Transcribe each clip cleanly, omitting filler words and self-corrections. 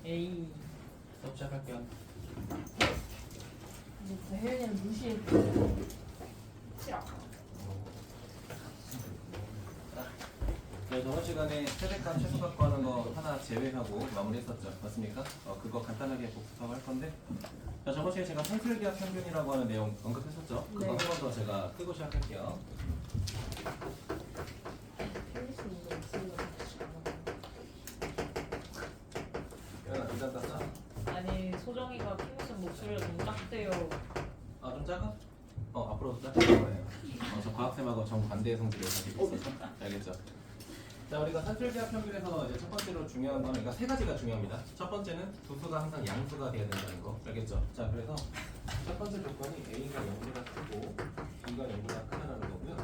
A. 수업 시작할게요. 이제 혜연이는 무시해. 싫어. 네, 저번 시간에 최대값, 최소값 구하는 거 하나 제외하고 마무리했었죠. 맞습니까? 그거 간단하게 복습하고 할 건데, 자, 저번 시간에 제가 산술기압 평균이라고 하는 내용 언급했었죠. 그거 네. 한 번 더 제가 끄고 시작할게요. 텔레스 이거 있으면 야, 일단 땄다. 아니 소정이가 킹슨 목소리가 좀 작대요. 아, 좀 작아? 앞으로도 작게 할 거예요. 저 과학쌤하고 정반대의 성질을 가지고 있어서. 알겠죠? 자, 우리가 산술기압 평균에서 이제 첫 번째로 중요한 거는, 그러니까 세 가지가 중요합니다. 첫 번째는 두수가 항상 양수가 돼야 된다는 거. 알겠죠? 자, 그래서 첫 번째 조건이 A가 0보다 크고 B가 0보다 크다는 거고요.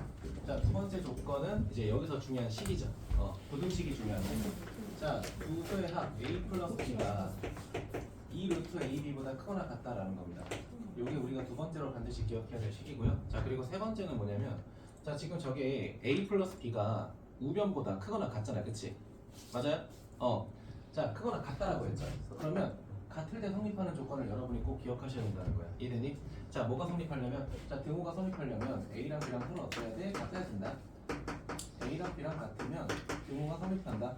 자, 두 번째 조건은 이제 여기서 중요한 식이죠. 부등식이 중요한데. 자, 두수의 합 A 플러스 B가 2 루트 AB보다 크거나 같다라는 겁니다. 이게 우리가 두 번째로 반드시 기억해야 될 식이고요. 자, 그리고 세 번째는 뭐냐면, 자, 지금 저게 A 플러스 B가 우변보다 크거나 같잖아요. 그치? 맞아요? 자, 크거나 같다라고 했죠. 그러면 같을 때 성립하는 조건을 여러분이 꼭 기억하셔야 된다는 거야. 이해되니? 자, 뭐가 성립하려면, 자, 등호가 성립하려면 A랑 B랑 크는 어때야 돼? 같아야 된다. A랑 B랑 같으면 등호가 성립한다.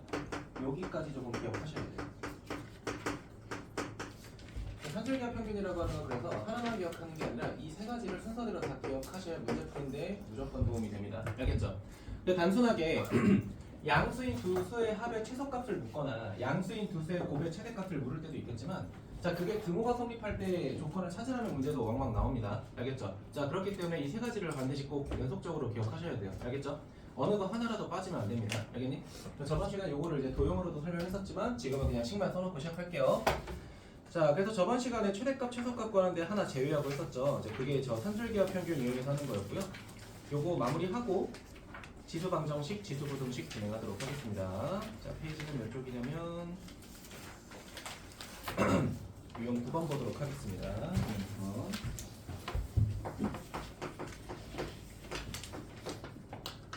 여기까지 조금 기억하셔야 돼요. 산술기압 평균이라고 하는 건 그래서 하나만 기억하는 게 아니라 이 세 가지를 순서대로 다 기억하셔야 문제 푸는데 무조건 도움이 됩니다. 알겠죠? 근데 단순하게 양수인 두 수의 합의 최소값을 묻거나 양수인 두 수의 곱의 최대값을 물을 때도 있겠지만, 자, 그게 등호가 성립할 때 조건을 찾으라는 문제도 왕왕 나옵니다. 알겠죠? 자, 그렇기 때문에 이 세 가지를 반드시 꼭 연속적으로 기억하셔야 돼요. 알겠죠? 어느 거 하나라도 빠지면 안 됩니다. 알겠니? 저번 시간에 요거를 이제 도형으로도 설명했었지만 지금은 그냥 식만 써놓고 시작할게요. 자, 그래서 저번 시간에 최대값, 최소값 구하는데 하나 제외하고 했었죠. 이제 그게 저 산술기압 평균 이용해서 하는 거였고요. 요거 마무리하고 지수방정식, 지수부등식 진행하도록 하겠습니다. 자, 페이지는 몇 쪽이냐면 유형 9번 보도록 하겠습니다.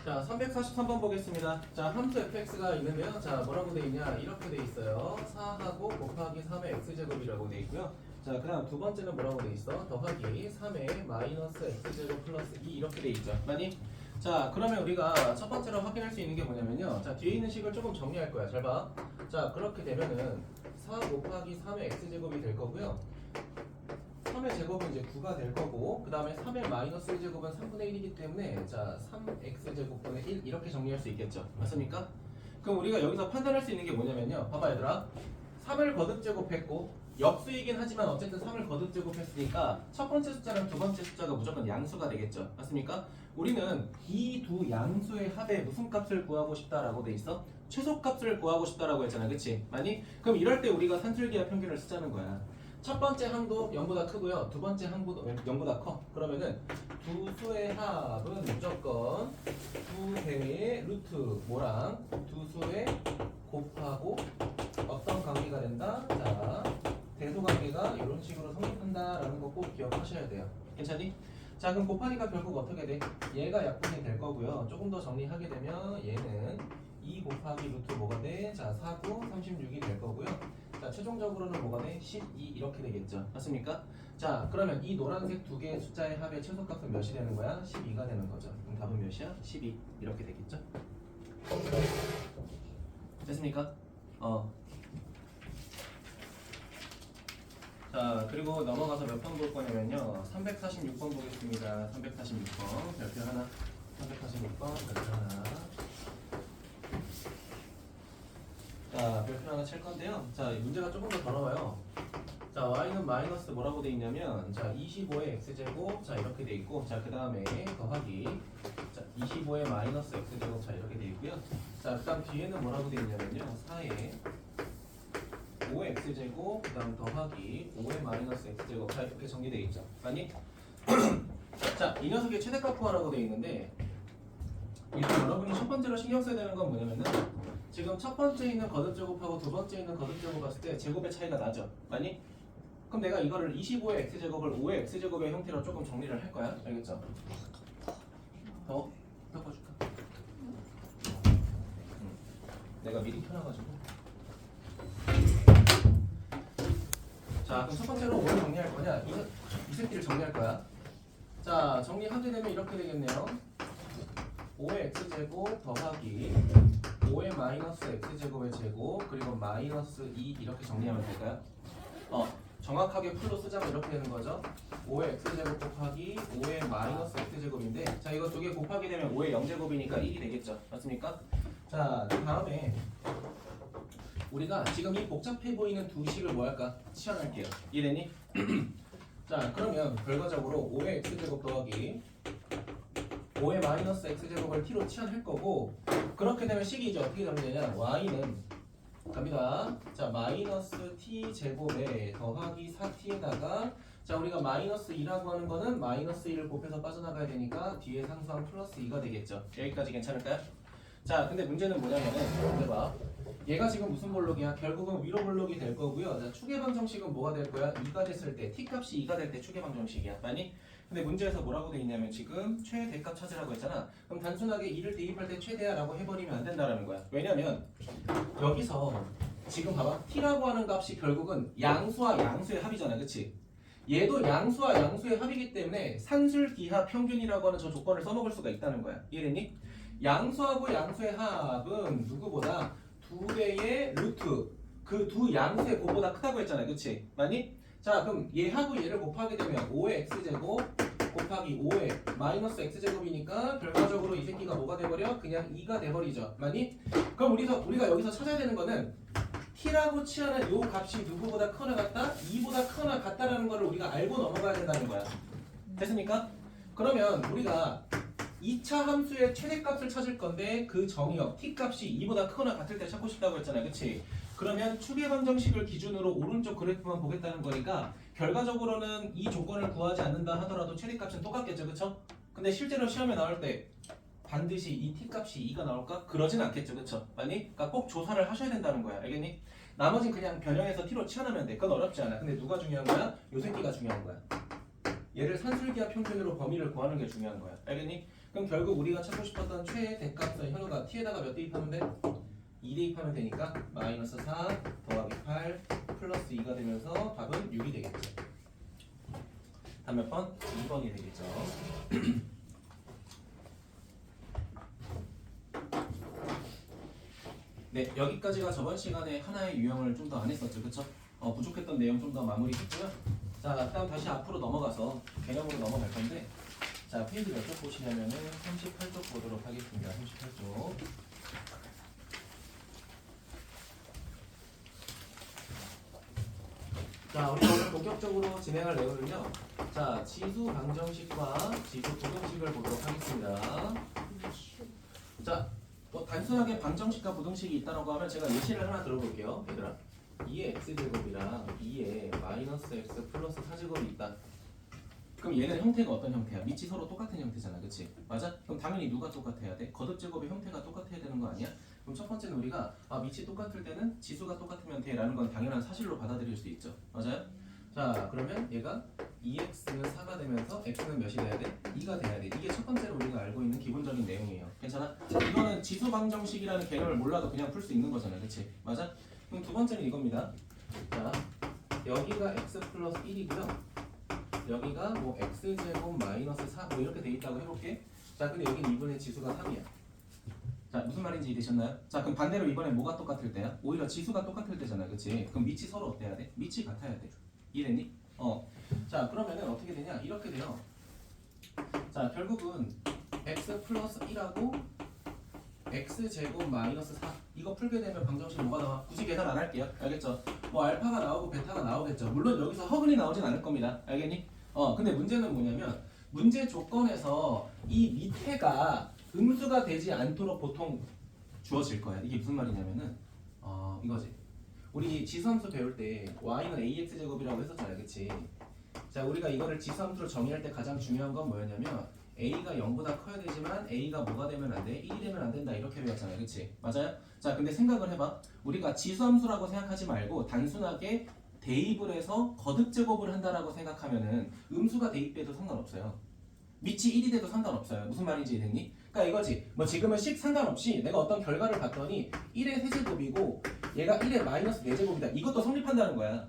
자, 343번 보겠습니다. 자, 함수 fx가 있는데요. 자, 뭐라고 돼 있냐? 이렇게 돼 있어요. 4하고 곱하기 3의 x제곱이라고 돼 있고요. 자, 그 다음 두 번째는 뭐라고 돼 있어? 더하기 3의 마이너스 x제곱 플러스 2 이렇게 돼 있죠. 맞니? 자, 그러면 우리가 첫 번째로 확인할 수 있는 게 뭐냐면요. 자, 뒤에 있는 식을 조금 정리할 거야. 잘 봐. 자, 그렇게 되면은 4 곱하기 3의 x제곱이 될 거고요. 3의 제곱은 이제 9가 될 거고, 그 다음에 3의 마이너스 1제곱은 3분의 1이기 때문에, 자, 3x제곱분의 1 이렇게 정리할 수 있겠죠. 맞습니까? 그럼 우리가 여기서 판단할 수 있는 게 뭐냐면요. 봐봐 얘들아. 3을 거듭 제곱했고 역수이긴 하지만 어쨌든 3을 거듭 제곱했으니까 첫 번째 숫자랑 두 번째 숫자가 무조건 양수가 되겠죠. 맞습니까? 우리는 이 두 양수의 합의 무슨 값을 구하고 싶다라고 돼 있어? 최소값을 구하고 싶다라고 했잖아. 그치? 맞니? 그럼 이럴 때 우리가 산술기압 평균을 쓰자는 거야. 첫 번째 항도 0보다 크고요. 두 번째 항도 0보다 커. 그러면은 두 수의 합은 무조건 두 배의 루트 뭐랑 두 수의 곱하고 어떤 관계가 된다? 자, 대소관계가 이런 식으로 성립한다라는 거 꼭 기억하셔야 돼요. 괜찮니? 자, 그럼 곱하기가 결국 어떻게 돼? 얘가 약분이 될 거고요. 조금 더 정리하게 되면 얘는 2 곱하기 루트 뭐가 돼? 자, 4구 36이 될 거고요. 자, 최종적으로는 뭐가 돼? 12 이렇게 되겠죠. 맞습니까? 자, 그러면 이 노란색 두 개의 숫자의 합의 최소값은 몇이 되는 거야? 12가 되는 거죠. 그럼 답은 몇이야? 12 이렇게 되겠죠. 됐습니까? 자, 그리고 넘어가서 몇 번 볼 거냐면요. 346번 보겠습니다. 346번 별표 하나. 346번 별표 하나. 자, 별표 하나 칠 건데요. 자, 문제가 조금 더 더러워요. 자, y는 마이너스 뭐라고 돼 있냐면, 자, 25의 x제곱, 자, 이렇게 돼 있고, 자, 그 다음에 더하기, 자, 25의 마이너스 x제곱, 자, 이렇게 돼 있고요. 자, 그 다음 뒤에는 뭐라고 돼 있냐면요. 4의 5의 x제곱, 그 다음 더하기 5의 마이너스 x제곱, 자, 이렇게 정리되어 있죠. 아니? 자, 이 녀석의 최대값 구하라고 돼 있는데, 일단 여러분이 첫 번째로 신경 써야 되는 건 뭐냐면은, 지금 첫 번째 있는 거듭 제곱하고 두 번째 있는 거듭 제곱 봤을 때 제곱의 차이가 나죠. 아니? 그럼 내가 이거를 25의 x제곱을 5의 x제곱의 형태로 조금 정리를 할 거야. 알겠죠? 더 섞어줄까? 내가 미리 켜놔가지고. 자, 그럼 첫 번째로 뭘 정리할 거냐? 이 새끼를 정리할 거야. 자, 정리하게 되면 이렇게 되겠네요. 5의 x제곱 더하기 5의 마이너스 x제곱의 제곱 그리고 마이너스 2 이렇게 정리하면 될까요? 정확하게 풀로 쓰자면 이렇게 되는 거죠. 5의 x제곱 곱하기 5의 마이너스 x제곱인데 자, 이거 두 개 곱하게 되면 5의 0제곱이니까 1이 되겠죠. 맞습니까? 자, 그 다음에 우리가 지금 이 복잡해 보이는 두 식을 뭐 할까? 치환할게요. 이해되니? 자, 그러면 결과적으로 5의 x제곱 더하기 5의 마이너스 x제곱을 t로 치환할 거고 그렇게 되면 식이 이제 어떻게 정리되냐? y는 갑니다. 자, 마이너스 t제곱에 더하기 4t에다가 자, 우리가 마이너스 2라고 하는 거는 마이너스 1을 곱해서 빠져나가야 되니까 뒤에 상수항 플러스 2가 되겠죠. 여기까지 괜찮을까요? 자, 근데 문제는 뭐냐면은 해봐. 얘가 지금 무슨 볼록이야? 결국은 위로 볼록이 될 거고요. 자, 추계방정식은 뭐가 될 거야? 2가 됐을 때 t값이 2가 될 때 추계방정식이야. 맞니? 근데 문제에서 뭐라고 돼 있냐면 지금 최대값 찾으라고 했잖아. 그럼 단순하게 2를 대입할 때 최대야라고 해버리면 안 된다라는 거야. 왜냐면 여기서 지금 봐봐. t라고 하는 값이 결국은 양수와 양수의 합이잖아. 그치? 얘도 양수와 양수의 합이기 때문에 산술기하 평균이라고 하는 저 조건을 써먹을 수가 있다는 거야. 이해됐니? 양수하고 양수의 합은 누구보다 2배의 루트 그 두 양수의 곱보다 크다고 했잖아요. 그치? 맞니? 자, 그럼 얘하고 얘를 곱하게 되면 5의 x제곱 곱하기 5의 마이너스 x제곱이니까 결과적으로 이 새끼가 뭐가 돼버려? 그냥 2가 돼버리죠. 맞니? 그럼 우리가 여기서 찾아야 되는 거는 t라고 치하는 요 값이 누구보다 크거나 같다? 2보다 크거나 같다라는 거를 우리가 알고 넘어가야 된다는 거야. 됐습니까? 그러면 우리가 2차 함수의 최대값을 찾을 건데 그 정의역 t값이 2보다 크거나 같을 때 찾고 싶다고 했잖아요. 그치? 그러면 추계방정식을 기준으로 오른쪽 그래프만 보겠다는 거니까 결과적으로는 이 조건을 구하지 않는다 하더라도 최대값은 똑같겠죠. 그쵸? 근데 실제로 시험에 나올 때 반드시 이 t값이 2가 나올까? 그러진 않겠죠. 그쵸? 아니? 그러니까 꼭 조사를 하셔야 된다는 거야. 알겠니? 나머진 그냥 변형해서 t로 치환하면 돼. 그건 어렵지 않아. 근데 누가 중요한 거야? 요 새끼가 중요한 거야. 얘를 산술기하 평균으로 범위를 구하는 게 중요한 거야. 알겠니? 그럼 결국 우리가 찾고 싶었던 최대값은 현우가 t에다가 몇 대입하면 돼? 2 대입하면 되니까 마이너스 4 더하기 8 플러스 2가 되면서 답은 6이 되겠죠. 답 몇 번? 2번이 되겠죠. 네, 여기까지가 저번 시간에 하나의 유형을 좀 더 안 했었죠. 그쵸? 부족했던 내용 좀 더 마무리 됐고요. 자, 다음 다시 앞으로 넘어가서 개념으로 넘어갈 건데 자, 페이지 몇 쪽 보시냐면은 38쪽 보도록 하겠습니다. 38쪽. 자, 우리 오늘 본격적으로 진행할 내용은요. 자, 지수 방정식과 지수 부등식을 보도록 하겠습니다. 자, 뭐 단순하게 방정식과 부등식이 있다라고 하면 제가 예시를 하나 들어볼게요. 얘들아. 2의 x제곱이랑 2의 마이너스 x 플러스 4제곱이 있다. 그럼 얘는 형태가 어떤 형태야? 밑이 서로 똑같은 형태잖아. 그치? 맞아? 그럼 당연히 누가 똑같아야 돼? 거듭제곱의 형태가 똑같아야 되는 거 아니야? 그럼 첫 번째는 우리가 밑이 똑같을 때는 지수가 똑같으면 돼 라는 건 당연한 사실로 받아들일 수 있죠. 맞아요? 자, 그러면 얘가 2x는 4가 되면서 x는 몇이 돼야 돼? 2가 돼야 돼. 이게 첫 번째로 우리가 알고 있는 기본적인 내용이에요. 괜찮아? 이거는 지수 방정식이라는 개념을 몰라도 그냥 풀 수 있는 거잖아. 그치? 맞아? 그럼 두 번째는 이겁니다. 자, 여기가 x 플러스 1이고요. 여기가 뭐 x제곱 마이너스 4 뭐 이렇게 돼 있다고 해볼게. 자, 근데 여긴 2분의 지수가 3이야. 자, 무슨 말인지 이해되셨나요? 자, 그럼 반대로 이번에 뭐가 똑같을 때야? 오히려 지수가 똑같을 때잖아. 그치? 그럼 밑이 서로 어때야 돼? 밑이 같아야 돼. 이해됐니? 자, 그러면은 어떻게 되냐? 이렇게 돼요. 자, 결국은 x 플러스 1하고 x제곱 마이너스 4 이거 풀게 되면 방정식 뭐가 나와? 굳이 계산 안 할게요. 알겠죠? 뭐 알파가 나오고 베타가 나오겠죠. 물론 여기서 허근이 나오진 않을 겁니다. 알겠니? 근데 문제는 뭐냐면 문제 조건에서 이 밑에가 음수가 되지 않도록 보통 주어질 거야. 이게 무슨 말이냐면은 이거지. 우리 지수함수 배울 때 y는 ax제곱이라고 했었잖아요. 그치? 자, 우리가 이거를 지수함수로 정의할 때 가장 중요한 건 뭐였냐면 a가 0보다 커야 되지만 a가 뭐가 되면 안 돼? 1이 되면 안 된다. 이렇게 배웠잖아요. 그치? 맞아요? 자, 근데 생각을 해봐. 우리가 지수함수라고 생각하지 말고 단순하게 대입을 해서 거듭제곱을 한다라고 생각하면은 음수가 대입돼도 상관없어요. 밑이 1이 돼도 상관없어요. 무슨 말인지 이해됐니? 그러니까 이거지. 뭐 지금은 식 상관없이 내가 어떤 결과를 봤더니 1의 세제곱이고 얘가 1의 마이너스 4제곱이다. 이것도 성립한다는 거야.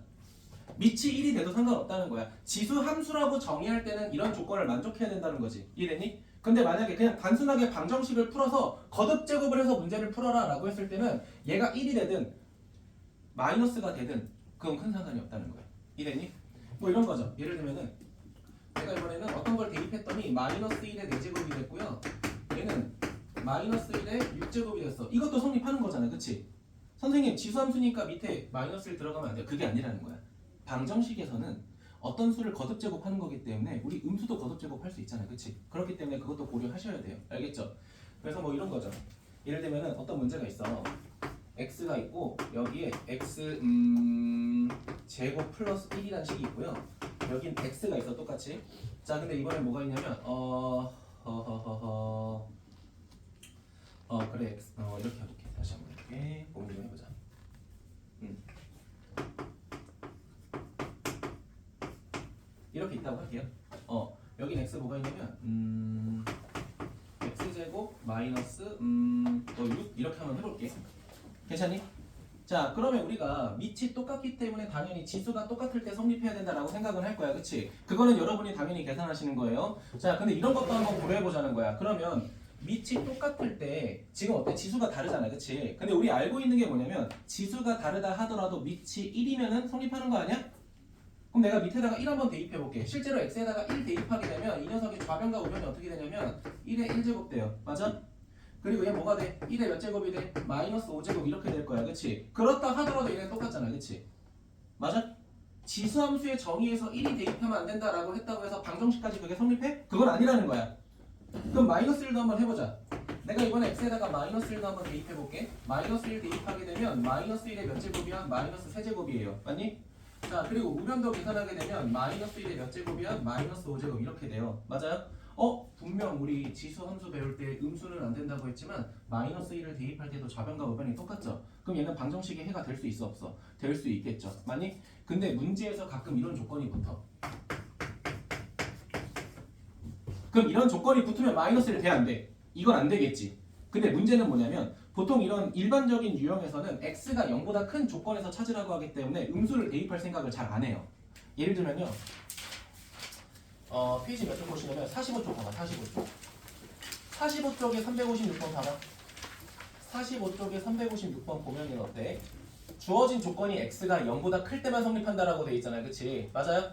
밑이 1이 돼도 상관없다는 거야. 지수 함수라고 정의할 때는 이런 조건을 만족해야 된다는 거지. 이해됐니? 근데 만약에 그냥 단순하게 방정식을 풀어서 거듭 제곱을 해서 문제를 풀어라 라고 했을 때는 얘가 1이 되든 마이너스가 되든 그건 큰 상관이 없다는 거야. 이해됐니? 뭐 이런 거죠. 예를 들면은 내가 이번에는 어떤 걸 대입했더니 마이너스 1의 4제곱이 됐고요. 얘는 마이너스 1의 6제곱이 됐어. 이것도 성립하는 거잖아. 그치? 선생님 지수함수니까 밑에 마이너스 1 들어가면 안 돼. 그게 아니라는 거야. 방정식에서는 어떤 수를 거듭 제곱하는 거기 때문에 우리 음수도 거듭 제곱할 수 있잖아요. 그치? 그렇기 때문에 그것도 고려하셔야 돼요. 알겠죠? 그래서 뭐 이런 거죠. 예를 들면은 어떤 문제가 있어. x가 있고 여기에 x 제곱 플러스 1이라는 식이 있고요. 여긴 x가 있어 똑같이. 자 근데 이번에 뭐가 있냐면 그래 이렇게 해볼게. 다시 한번 이렇게 공부 좀 해보자. 이렇게 있다고 할게요. 여긴 x 뭐가 있냐면 x 제곱 마이너스 6 이렇게 한번 해볼게. 괜찮니? 자 그러면 우리가 밑이 똑같기 때문에 당연히 지수가 똑같을 때 성립해야 된다라고 생각을 할 거야. 그치? 그거는 여러분이 당연히 계산하시는 거예요. 자 근데 이런 것도 한번 고려해보자는 거야. 그러면 밑이 똑같을 때 지금 어때? 지수가 다르잖아. 그치? 근데 우리 알고 있는 게 뭐냐면 지수가 다르다 하더라도 밑이 1이면은 성립하는 거 아니야? 그럼 내가 밑에다가 1 한번 대입해볼게. 실제로 x에다가 1 대입하게 되면 이 녀석의 좌변과 우변이 어떻게 되냐면 1의 1제곱 돼요. 맞아? 그리고 얘 뭐가 돼? 1의 몇 제곱이 돼? 마이너스 5제곱 이렇게 될 거야. 그치? 그렇다 하더라도 얘네 똑같잖아. 그치? 맞아? 지수함수의 정의에서 1이 대입하면 안 된다라고 했다고 해서 방정식까지 그게 성립해? 그건 아니라는 거야. 그럼 마이너스 1도 한번 해보자. 내가 이번에 x에다가 마이너스 1도 한번 대입해볼게. 마이너스 1 대입하게 되면 마이너스 1의 몇 제곱이야? 마이너스 3제곱이에요. 맞니? 자 그리고 우변도 계산하게 되면 마이너스 1의 몇 제곱이야? 마이너스 5제곱 이렇게 돼요. 맞아요? 분명 우리 지수 함수 배울 때 음수는 안 된다고 했지만 마이너스 1을 대입할 때도 좌변과 우변이 똑같죠? 그럼 얘는 방정식의 해가 될 수 있어 없어? 될 수 있겠죠. 맞니? 근데 문제에서 가끔 이런 조건이 붙어. 그럼 이런 조건이 붙으면 마이너스 1 돼 안 돼? 이건 안 되겠지. 근데 문제는 뭐냐면 보통 이런 일반적인 유형에서는 x가 0보다 큰 조건에서 찾으라고 하기 때문에 음수를 대입할 생각을 잘 안 해요. 예를 들면요. 페이지 몇 쪽 보시냐면 45쪽 봐봐. 45쪽. 45쪽에 356번 봐봐. 45쪽에 356번 보면은 어때? 주어진 조건이 x가 0보다 클 때만 성립한다라고 돼 있잖아요. 그치? 맞아요?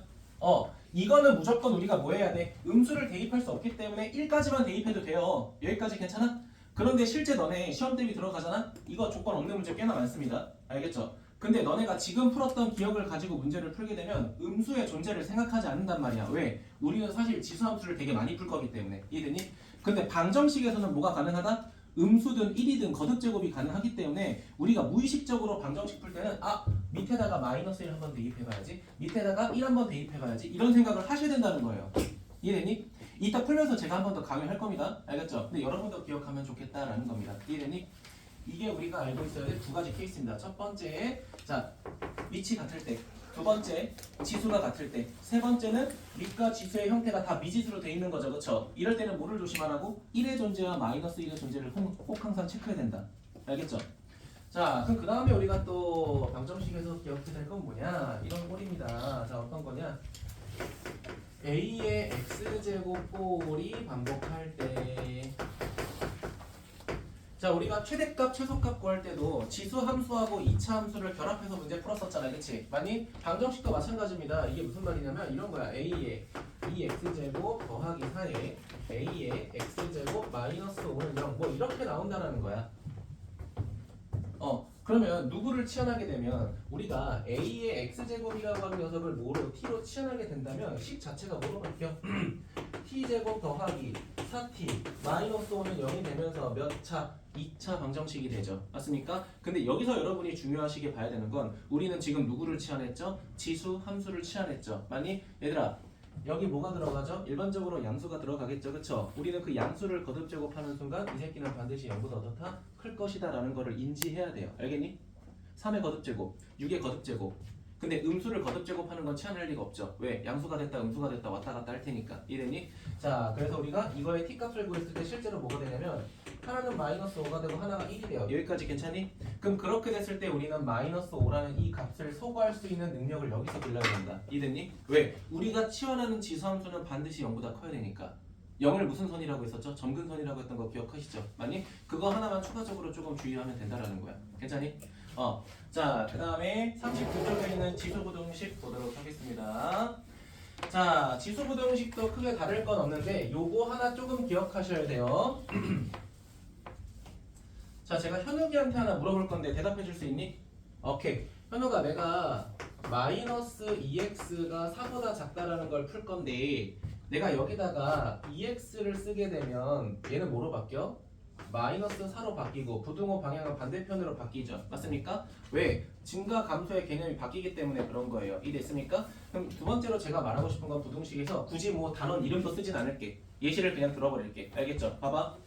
이거는 무조건 우리가 뭐 해야 돼? 음수를 대입할 수 없기 때문에 1까지만 대입해도 돼요. 여기까지 괜찮아? 그런데 실제 너네 시험 대비 들어가잖아? 이거 조건 없는 문제 꽤나 많습니다. 알겠죠? 근데 너네가 지금 풀었던 기억을 가지고 문제를 풀게 되면 음수의 존재를 생각하지 않는단 말이야. 왜? 우리는 사실 지수함수를 되게 많이 풀 거기 때문에. 이해되니? 근데 방정식에서는 뭐가 가능하다? 음수든 1이든 거듭제곱이 가능하기 때문에 우리가 무의식적으로 방정식 풀 때는 밑에다가 마이너스 1 한번 대입해봐야지, 밑에다가 1 한번 대입해봐야지 이런 생각을 하셔야 된다는 거예요. 이해되니? 이따 풀면서 제가 한 번 더 강의할 겁니다. 알겠죠? 근데 여러분도 기억하면 좋겠다라는 겁니다. 이해되니? 이게 우리가 알고 있어야 될 두 가지 케이스입니다. 첫 번째, 자 밑이 같을 때, 두 번째 지수가 같을 때, 세 번째는 밑과 지수의 형태가 다 미지수로 돼 있는 거죠. 그렇죠? 이럴 때는 뭐를 조심하라고? 1의 존재와 마이너스 1의 존재를 꼭 항상 체크해야 된다. 알겠죠? 자 그럼 그 다음에 우리가 또 방정식에서 기억해야 될 건 뭐냐? 이런 꼴입니다. 자 어떤 거냐? a의 x제곱 꼴이 반복할 때, 자 우리가 최대값 최소값 구할 때도 지수 함수하고 2차 함수를 결합해서 문제 풀었었잖아요. 그치? 맞니? 방정식도 마찬가지입니다. 이게 무슨 말이냐면 이런 거야. a의 2x제곱 더하기 4에 a의 x제곱 마이너스 5는 0 뭐 이렇게 나온다는 거야. 그러면 누구를 치환하게 되면 우리가 a의 x제곱이라고 하는 녀석을 뭐로 t로 치환하게 된다면 식 자체가 뭐로 바뀌어? t제곱 더하기 4t 마이너스 5는 0이 되면서 몇 차? 2차 방정식이 되죠. 맞습니까? 근데 여기서 여러분이 중요하시게 봐야 되는 건 우리는 지금 누구를 치환했죠? 지수 함수를 치환했죠. 맞니? 얘들아 여기 뭐가 들어가죠? 일반적으로 양수가 들어가겠죠. 그쵸? 우리는 그 양수를 거듭 제곱하는 순간 이 새끼는 반드시 0보다 어떻다? 클 것이다 라는 거를 인지해야 돼요. 알겠니? 3의 거듭 제곱, 6의 거듭 제곱 근데 음수를 거듭 제곱하는 건 치환할 리가 없죠. 왜? 양수가 됐다 음수가 됐다 왔다 갔다 할 테니까. 이해되니? 자, 그래서 우리가 이거의 t값을 구했을 때 실제로 뭐가 되냐면 하나는 마이너스 5가 되고 하나가 1이 돼요. 여기까지 괜찮니? 그럼 그렇게 됐을 때 우리는 마이너스 5라는 이 값을 소거할 수 있는 능력을 여기서 빌려야 된다. 이해됐니? 왜? 우리가 치환하는 지수함수는 반드시 0보다 커야 되니까. 0을 무슨 선이라고 했었죠? 점근선이라고 했던 거 기억하시죠? 아니? 그거 하나만 추가적으로 조금 주의하면 된다라는 거야. 괜찮니? 자, 그 다음에 39쪽에 있는 지수부등식 보도록 하겠습니다. 자, 지수부등식도 크게 다를 건 없는데 요거 하나 조금 기억하셔야 돼요. 자, 제가 현욱이한테 하나 물어볼 건데 대답해 줄 수 있니? 오케이. 현욱아, 내가 마이너스 2x가 4보다 작다라는 걸 풀 건데 내가 여기다가 2x를 쓰게 되면 얘는 뭐로 바뀌어? 마이너스 4로 바뀌고 부등호 방향은 반대편으로 바뀌죠. 맞습니까? 왜? 증가 감소의 개념이 바뀌기 때문에 그런 거예요. 이해됐습니까? 그럼 두 번째로 제가 말하고 싶은 건 부등식에서 굳이 뭐 단원 이름도 쓰진 않을게. 예시를 그냥 들어버릴게. 알겠죠? 봐봐.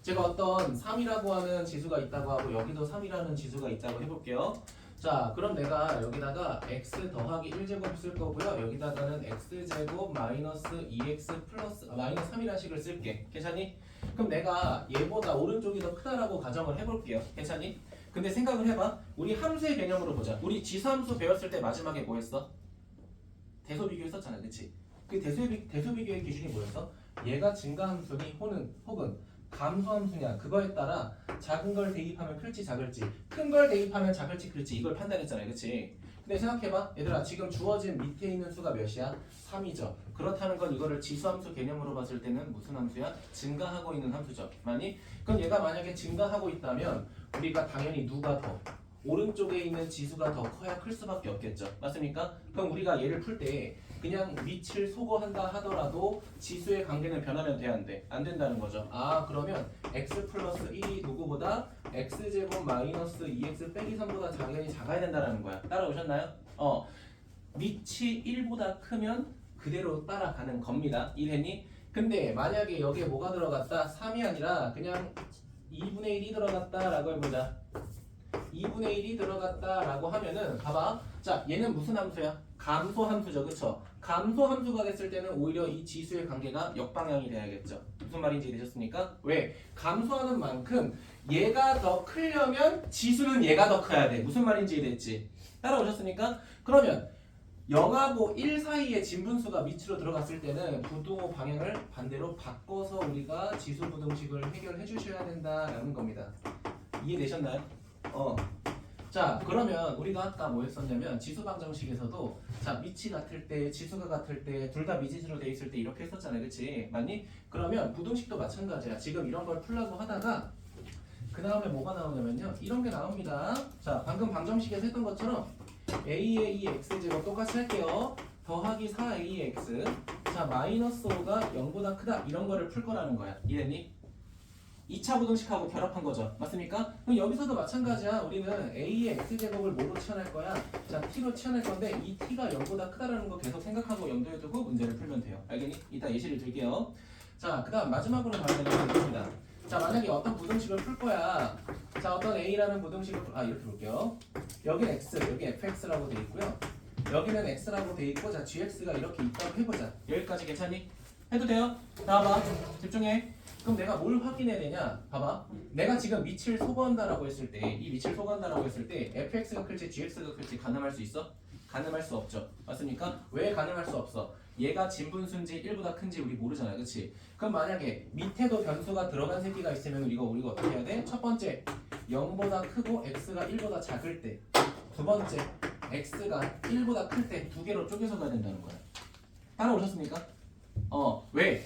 제가 어떤 3이라고 하는 지수가 있다고 하고 여기도 3이라는 지수가 있다고 해볼게요. 자, 그럼 내가 여기다가 x 더하기 1제곱 쓸 거고요. 여기다가는 x제곱 마이너스 2x 플러스 마이너스 3이라는 식을 쓸게. 괜찮니? 그럼 내가 얘보다 오른쪽이 더 크다라고 가정을 해볼게요. 괜찮니? 근데 생각을 해봐. 우리 함수의 개념으로 보자. 우리 지수함수 배웠을 때 마지막에 뭐 했어? 대소비교 했었잖아. 그치? 그 대소비교의 기준이 뭐였어? 얘가 증가함수니 혹은 감소함수냐 그거에 따라 작은 걸 대입하면 클지 작을지 큰 걸 대입하면 작을지 클지 이걸 판단했잖아요. 그치? 근데 생각해봐. 얘들아 지금 주어진 밑에 있는 수가 몇이야? 3이죠. 그렇다는 건 이거를 지수함수 개념으로 봤을 때는 무슨 함수야? 증가하고 있는 함수죠. 맞니? 그럼 얘가 만약에 증가하고 있다면 우리가 당연히 누가 더? 오른쪽에 있는 지수가 더 커야 클 수밖에 없겠죠. 맞습니까? 그럼 우리가 얘를 풀 때 그냥 밑을 소거한다 하더라도 지수의 관계는 변하면 돼, 안 돼? 안 된다는 거죠. 아, 그러면 x 플러스 1이 누구보다 x제곱 마이너스 2x 빼기 3보다 당연히 작아야 된다는 거야. 따라오셨나요? 밑이 1보다 크면 그대로 따라가는 겁니다. 이해했니? 근데 만약에 여기에 뭐가 들어갔다? 3이 아니라 그냥 2분의 1이 들어갔다라고 해보자. 2분의 1이 들어갔다라고 하면은 봐봐. 자, 얘는 무슨 함수야? 감소 함수죠. 그쵸? 감소 함수가 됐을 때는 오히려 이 지수의 관계가 역방향이 돼야겠죠. 무슨 말인지 되셨습니까? 왜? 감소하는 만큼 얘가 더 크려면 지수는 얘가 더 커야 돼. 무슨 말인지 됐지? 따라오셨습니까? 그러면 0하고 1 사이의 진분수가 밑으로 들어갔을 때는 부등호 방향을 반대로 바꿔서 우리가 지수 부등식을 해결해 주셔야 된다라는 겁니다. 이해되셨나요? 자, 그러면 우리가 아까 뭐 했었냐면 지수 방정식에서도 자, 밑이 같을 때 지수가 같을 때 둘 다 미지수로 돼 있을 때 이렇게 했었잖아요. 그치? 맞니? 그러면 부등식도 마찬가지야. 지금 이런 걸 풀라고 하다가 그 다음에 뭐가 나오냐면요 이런 게 나옵니다. 자, 방금 방정식에서 했던 것처럼 a의 2x제곱 똑같이 할게요. 더하기 4ax 자, 마이너스 5가 0보다 크다 이런 거를 풀 거라는 거야. 이해됐니? 2차 부등식하고 결합한 거죠. 맞습니까? 그럼 여기서도 마찬가지야. 우리는 a의 x제곱을 뭐로 치환할 거야? 자, t로 치환할 건데 이 t가 0보다 크다라는 거 계속 생각하고 염두에 두고 문제를 풀면 돼요. 알겠니? 이따 예시를 들게요. 자, 그 다음 마지막으로 봐야 되는 게 있습니다. 자, 만약에 어떤 부등식을 풀 거야. 자, 어떤 a라는 부등식을 이렇게 볼게요. 여기는 x, 여기 fx라고 돼 있고요. 여기는 x라고 돼 있고 자, gx가 이렇게 있다고 해보자. 여기까지 괜찮니? 해도 돼요? 나와봐. 집중해. 그럼 내가 뭘 확인해야 되냐? 봐봐. 내가 지금 밑을 소거한다라고 했을 때, 이 밑을 소거한다라고 했을 때 fx가 클지 gx가 클지 가늠할 수 있어? 가늠할 수 없죠. 맞습니까? 왜 가늠할 수 없어? 얘가 진분수인지 1보다 큰지 우리 모르잖아. 그치? 그럼 만약에 밑에도 변수가 들어간 새끼가 있으면 우리가 어떻게 해야 돼? 첫 번째, 0보다 크고 x가 1보다 작을 때. 두 번째, x가 1보다 클 때 두 개로 쪼개서 가야 된다는 거야. 따라오셨습니까? 왜?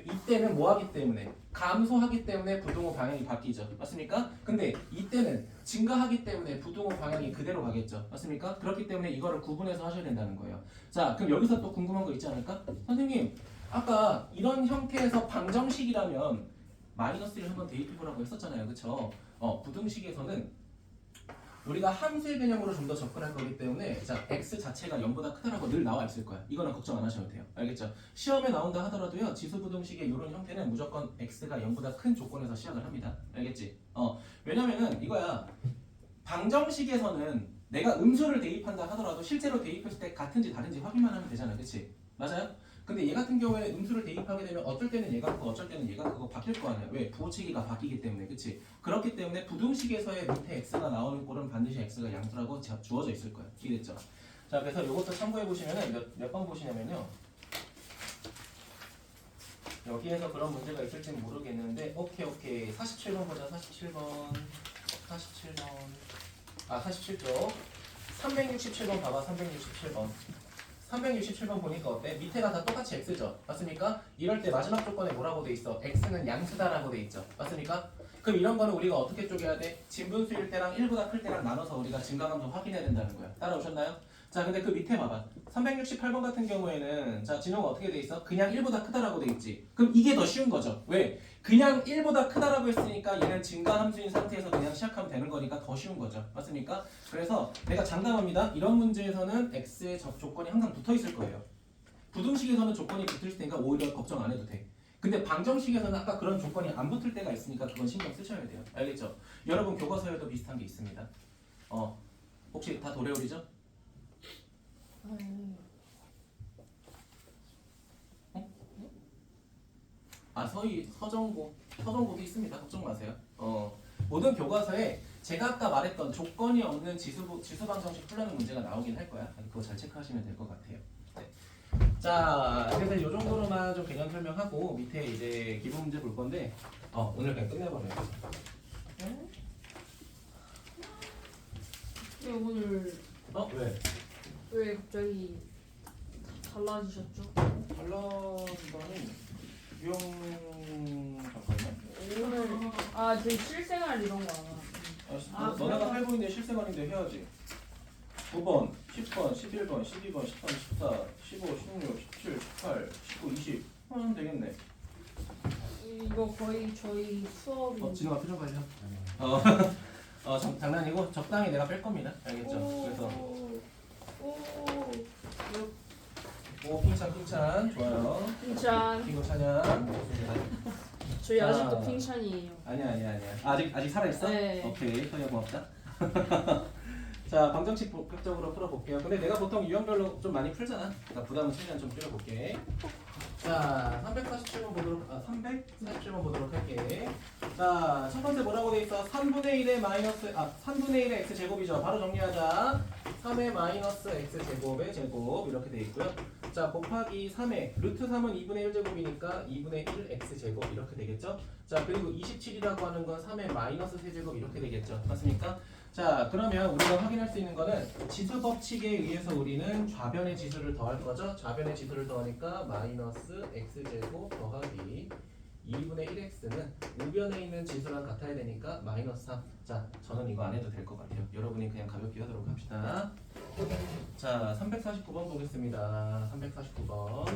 이때는 뭐 하기 때문에? 감소하기 때문에 부등호 방향이 바뀌죠. 맞습니까? 근데 이때는 증가하기 때문에 부등호 방향이 그대로 가겠죠. 맞습니까? 그렇기 때문에 이거를 구분해서 하셔야 된다는 거예요. 자, 그럼 여기서 또 궁금한 거 있지 않을까? 선생님, 아까 이런 형태에서 방정식이라면 마이너스를 한번 대입해보라고 했었잖아요. 그쵸? 부등식에서는 우리가 함수의 개념으로 좀 더 접근할 거기 때문에 자, x 자체가 0보다 크다라고 늘 나와 있을 거야. 이거는 걱정 안 하셔도 돼요. 알겠죠? 시험에 나온다 하더라도요. 지수부등식의 이런 형태는 무조건 x가 0보다 큰 조건에서 시작을 합니다. 알겠지? 왜냐면은 이거야. 방정식에서는 내가 음수를 대입한다 하더라도 실제로 대입했을 때 같은지 다른지 확인만 하면 되잖아. 그치? 맞아요? 근데 얘 같은 경우에는 음수를 대입하게 되면 어떨 때는 얘가 그거 어쩔 때는 얘가 그거 바뀔 거 아니야. 왜? 부호치기가 바뀌기 때문에. 그치? 그렇기 때문에 부등식에서의 밑에 x가 나오는 꼴은 반드시 x가 양수라고 주어져 있을 거야. 이해됐죠? 자, 그래서 이것도 참고해 보시면은 몇 번 보시냐면요. 여기에서 그런 문제가 있을지는 모르겠는데 오케이 47번 보자. 47번 47쪽 367번 봐봐. 367번 보니까 어때? 밑에가 다 똑같이 x죠. 맞습니까? 이럴 때 마지막 조건에 뭐라고 돼 있어? x는 양수다라고 돼 있죠. 맞습니까? 그럼 이런 거는 우리가 어떻게 쪼개야 돼? 진분수일 때랑 1보다 클 때랑 나눠서 우리가 증가함수 확인해야 된다는 거야. 따라오셨나요? 자, 근데 그 밑에 봐봐. 368번 같은 경우에는 자, 진호가 어떻게 돼 있어? 그냥 1보다 크다라고 돼 있지. 그럼 이게 더 쉬운 거죠. 왜? 그냥 1보다 크다라고 했으니까 얘는 증가함수인 상태에서 그냥 시작하면 되는 거니까 더 쉬운 거죠. 맞습니까? 그래서 내가 장담합니다. 이런 문제에서는 x의 조건이 항상 붙어 있을 거예요. 부등식에서는 조건이 붙을 테니까 오히려 걱정 안 해도 돼. 근데 방정식에서는 아까 그런 조건이 안 붙을 때가 있으니까 그건 신경 쓰셔야 돼요. 알겠죠? 여러분 교과서에도 비슷한 게 있습니다. 혹시 다 도래오리죠? 서정고도 있습니다. 걱정 마세요. 모든 교과서에 제가 아까 말했던 조건이 없는 지수 방정식 풀려는 문제가 나오긴 할 거야. 그거 잘 체크하시면 될 것 같아요. 네. 자, 그래서 이 정도로만 좀 개념 설명하고 밑에 이제 기본 문제 볼 건데, 오늘 그냥 끝내버려요. 네, 오늘 왜? 왜 갑자기 달라지셨죠? 달라는 유형 잠깐만. 오늘 제 실생활 이런 거 안 너네가 그래요? 살고 있는 실생활인데 해야지. 9번, 10번, 11번, 12번, 13, 14, 15, 16, 17, 18, 19, 20 하면 되겠네. 이거 거의 저희 수업이 진호가 표정 관리야. 장난이고 적당히 내가 뺄 겁니다. 알겠죠? 그래서 오 칭찬 좋아요. 칭찬. 빙고 찬양. 좋습니다. 저희 자. 아직도 칭찬이에요. 아니야. 아직 살아 있어? 네. 오케이, 소희야 고맙다. 자, 방정식 본격적으로 풀어볼게요. 근데 내가 보통 유형별로 좀 많이 풀잖아. 그러니까 부담은 최대한 좀 줄여볼게. 자, 347번 보도록 할게. 자, 첫 번째 뭐라고 돼 있어? 3분의 1의 x 제곱이죠. 바로 정리하자. 3의 마이너스 x 제곱의 제곱 이렇게 돼 있고요. 자, 곱하기 3의 루트 3은 2분의 1제곱이니까 2분의 1 x 제곱 이렇게 되겠죠. 자, 그리고 27이라고 하는 건 3의 마이너스 세제곱 이렇게 되겠죠. 맞습니까? 자, 그러면 우리가 확인할 수 있는 거는 지수 법칙에 의해서 우리는 좌변의 지수를 더할 거죠. 좌변의 지수를 더하니까 마이너스 x제곱 더하기 2분의 1x는 우변에 있는 지수랑 같아야 되니까 마이너스 3. 자, 저는 이거 안 해도 될 것 같아요. 여러분이 그냥 가볍게 하도록 합시다. 자, 349번 보겠습니다. 349번.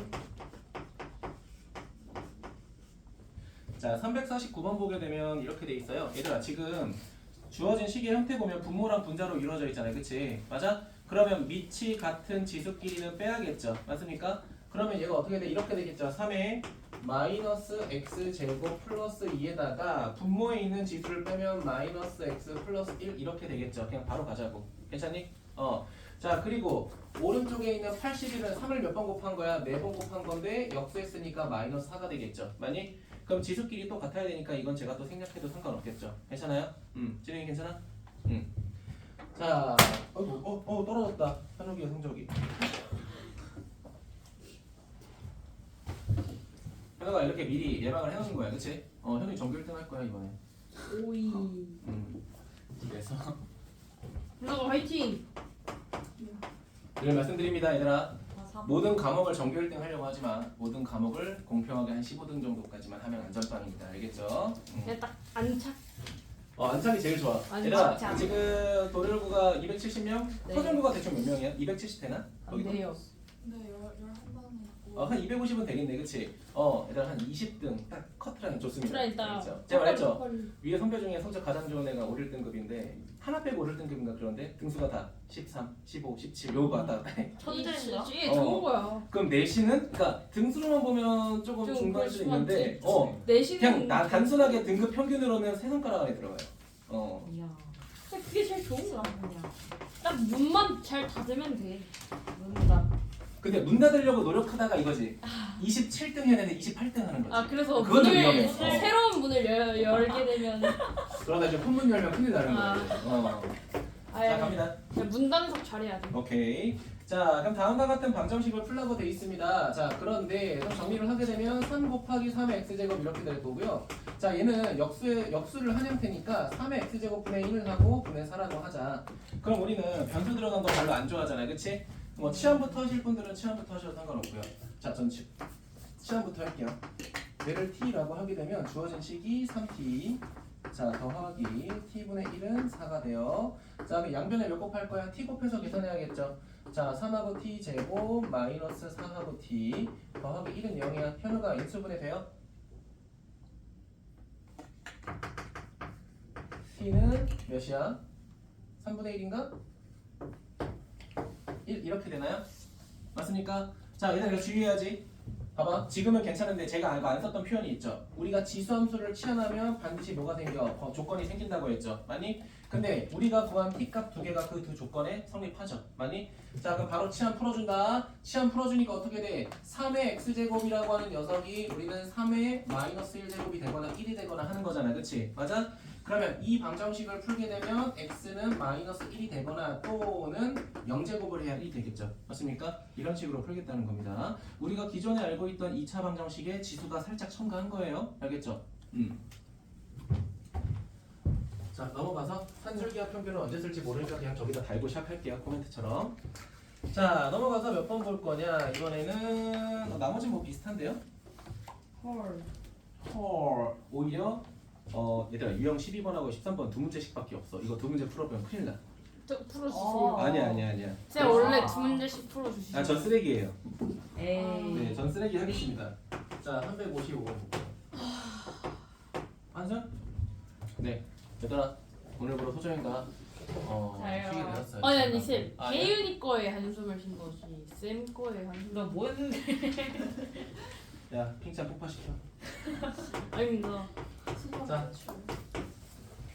자, 349번 보게 되면 이렇게 돼 있어요. 얘들아, 지금 주어진 식의 형태 보면 분모랑 분자로 이루어져 있잖아요. 그치? 맞아? 그러면 밑이 같은 지수끼리는 빼야겠죠. 맞습니까? 그러면 얘가 어떻게 돼? 이렇게 되겠죠. 3의 마이너스 x제곱 플러스 2에다가 분모에 있는 지수를 빼면 마이너스 x 플러스 1 이렇게 되겠죠. 그냥 바로 가자고. 괜찮니? 자, 그리고 오른쪽에 있는 81은 3을 몇 번 곱한 거야? 4번 곱한 건데 역수했으니까 마이너스 4가 되겠죠. 맞니? 그럼 지수끼리 또 같아야 되니까 이건 제가 또 생략해도 상관없겠죠. 괜찮아요? 진행이 괜찮아? 자, 떨어졌다. 현욱이의 성적이. 현욱아 이렇게 미리 예방을 해놓는 거야, 그치? 현욱이 전교 1등 할 거야 이번에. 오이. 그래서 현아가 화이팅. 늘 말씀드립니다, 얘들아. 모든 과목을 전교 1등 하려고 하지 마. 모든 과목을 공평하게 한 15등 정도까지만 하면 안전빵입니다. 알겠죠? 그냥 딱 안착. 안착이 제일 좋아. 안착. 얘들아, 지금 도를구가 270명? 네. 서정구가 대충 몇 명이야? 270 되나? 안 돼요. 네, 11번에 한 250은 되겠네, 그치? 얘들아 한 20등 딱 커트라인 좋습니다. 트라인 딱. 알겠죠? 제가 말했죠? 위에 선배 중에 성적 가장 좋은 애가 5, 1등급인데 하나 빼고 5, 1등급인가 그런데 등수가 다 13, 15, 17 요거 왔다 갔다 해. 천재인가? 이게 어. 좋은 거야. 그럼 내신은? 그러니까 등수로만 보면 조금 좀 중간일 수도 있는데 내신은 그냥 단순하게 등급 평균으로는 세 손가락 안에 들어가요. 이야. 근데 그게 제일 좋은 거 아니야. 딱 문만 잘 닫으면 돼. 문다. 근데 문 닫으려고 노력하다가 이거지. 27등 해야 되는데 28등 하는 거지. 아 그래서 그거는 문을 위험해. 새로운 문을 열게 되면 그러다 이제 폰문 열면 큰일 나는 아. 거야. 자 아예 갑니다. 문 단속 잘해야 돼. 오케이. 자 그럼 다음과 같은 방정식을 풀라고 돼 있습니다. 자 그런데 좀 정리를 하게 되면 3 곱하기 3의 x제곱 이렇게 될 거고요. 자 얘는 역수를 한 형태니까 3의 x제곱 분의 1을 하고 분의 4라고 하자. 그럼 우리는 변수 들어간 거 별로 안 좋아하잖아요. 그치? 뭐 치환부터 하실 분들은 치환부터 하셔도 상관없고요. 자 전 치환부터 할게요. 얘를 t라고 하게 되면 주어진 식이 3t. 자 더하기 t분의 1은 4가 돼요. 자 그럼 양변에 몇 곱할 거야? t 곱해서 계산해야겠죠. 자 3하고 t 제곱 마이너스 4하고 t 더하기 1은 0이야. 현우가 인수분해 돼요? t는 몇이야? 3분의 1인가? 1 이렇게 되나요? 맞습니까? 자 얘들아 이거 주의해야지. 봐봐 지금은 괜찮은데 제가 안 썼던 표현이 있죠. 우리가 지수함수를 치환하면 반드시 뭐가 생겨? 조건이 생긴다고 했죠. 맞니? 근데 우리가 구한 t값 두 개가 그 두 조건에 성립하죠. 맞니? 자 그럼 바로 치환 풀어준다. 치환 풀어주니까 어떻게 돼? 3의 x제곱이라고 하는 녀석이 우리는 3의 마이너스 1제곱이 되거나 1이 되거나 하는 거잖아. 그치? 맞아? 그러면 이 방정식을 풀게 되면 x는 마이너스 1이 되거나 또는 0제곱을 해야 1이 되겠죠. 맞습니까? 이런 식으로 풀겠다는 겁니다. 우리가 기존에 알고 있던 2차 방정식에 지수가 살짝 첨가한 거예요. 알겠죠? 자 넘어가서 산술기하 평균을 언제 쓸지 모르니까 그냥 저기다 달고 시작할게요. 코멘트처럼. 자 넘어가서 몇 번 볼 거냐. 이번에는 나머지 뭐 비슷한데요? 헐. 오히려 얘들아 유형 12번하고 13번 두 문제씩밖에 없어. 이거 두 문제 풀어보면 큰일 나. 저 풀어주세요. 아니야. 제가 원래 두 문제씩 풀어주시죠. 전 쓰레기예요. 에이. 네, 전 쓰레기 하겠습니다. 자, 355번 볼게요. 완성? 네, 얘들아 오늘부로 소정이가 자요. 쉬게 되었어요. 아니 쌤 아니야? 개윤이 거에 한숨을 쉰 거지 쌤 거에 한숨. 나 뭐 했는데? 야, 핑찬 폭파시켜. 아닙니다. 자.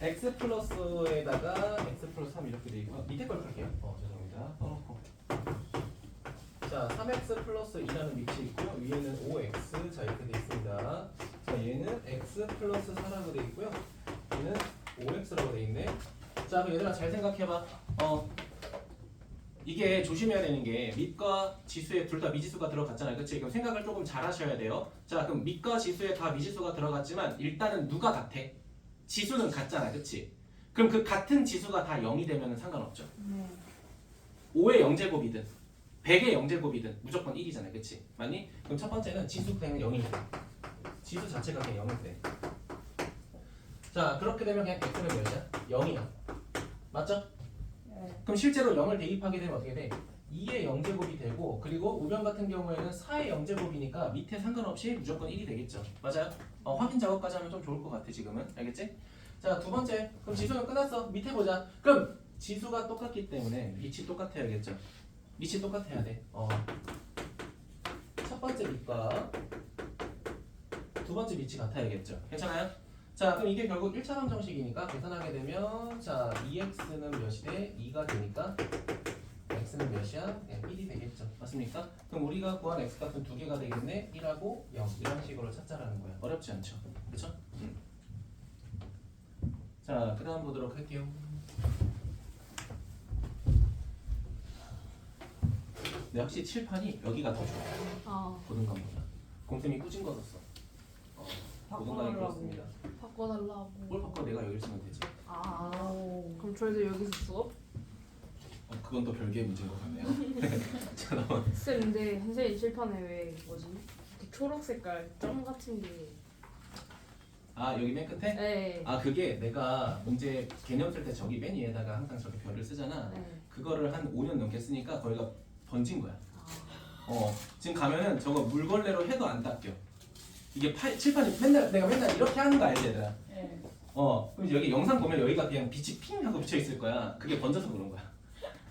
x 플러스에다가 x 플러스 3 이렇게 돼 있고 밑에 걸 풀게요. 죄송합니다. 써놓고. 자, 3x 플러스 2라는 밑이 있고요. 위에는 5x 자 이렇게 돼 있습니다. 자, 얘는 x 플러스 4라고 돼 있고요. 얘는 5x라고 돼 있네. 자, 그럼 얘들아 잘 생각해봐. 이게 조심해야 되는 게 밑과 지수에 둘 다 미지수가 들어갔잖아요. 그치? 그럼 생각을 조금 잘 하셔야 돼요. 자, 그럼 밑과 지수에 다 미지수가 들어갔지만 일단은 누가 같아? 지수는 같잖아. 그치? 그럼 그 같은 지수가 다 0이 되면 상관없죠. 네. 5의 0제곱이든 100의 0제곱이든 무조건 1이잖아요. 그치? 맞니? 그럼 첫 번째는 지수 그냥 0이 돼. 지수 자체가 그냥 0이 돼. 자, 그렇게 되면 그냥 x는 몇이야? 0이야. 맞죠? 네. 그럼 실제로 0을 대입하게 되면 어떻게 돼? 2의 0제곱이 되고 그리고 우변 같은 경우에는 4의 0제곱이니까 밑에 상관없이 무조건 1이 되겠죠. 맞아요? 확인 작업까지 하면 좀 좋을 것 같아 지금은. 알겠지? 자, 두 번째. 그럼 지수는 끝났어. 밑에 보자. 그럼 지수가 똑같기 때문에 밑이 똑같아야겠죠. 밑이 똑같아야 돼. 첫 번째 밑과 두 번째 밑이 같아야겠죠. 괜찮아요? 자, 그럼 이게 결국 1차 방정식이니까 계산하게 되면 자 2x는 몇이 돼? 2가 되니까 x는 몇이야? 1이 되겠죠. 맞습니까? 그럼 우리가 구한 x값은 두 개가 되겠네. 1하고 0 이런 식으로 찾자라는 거야. 어렵지 않죠? 그렇죠? 자, 그 다음 보도록 할게요. 네, 확실히 칠판이 여기가 더 좋아요. 고등관보다. 공쌤이 꾸진 거 썼어. 고등관이 바꿔달라고. 그렇습니다. 바꿔달라고. 뭘 바꿔 내가 여기 쓰면 되지. 아. 그럼 저희도 여기서 수업? 그건 또 별개의 문제인 것 같네요. 자, 넘어. 쌤 근데 선생님 칠판에 왜 뭐지? 이렇게 초록 색깔 점 같은 게. 여기 맨 끝에? 네. 그게 내가 문제 개념 쓸 때 저기 맨 위에다가 항상 저기 별을 쓰잖아. 네. 그거를 한 5년 넘게 쓰니까 거기가 번진 거야. 아. 지금 가면은 저거 물걸레로 해도 안 닦여. 이게 칠판이 내가 맨날 이렇게 하는 거 알지 얘들아? 네. 그럼 여기 영상 보면 여기가 그냥 빛이 핑 하고 붙여 있을 거야. 그게 번져서 그런 거야.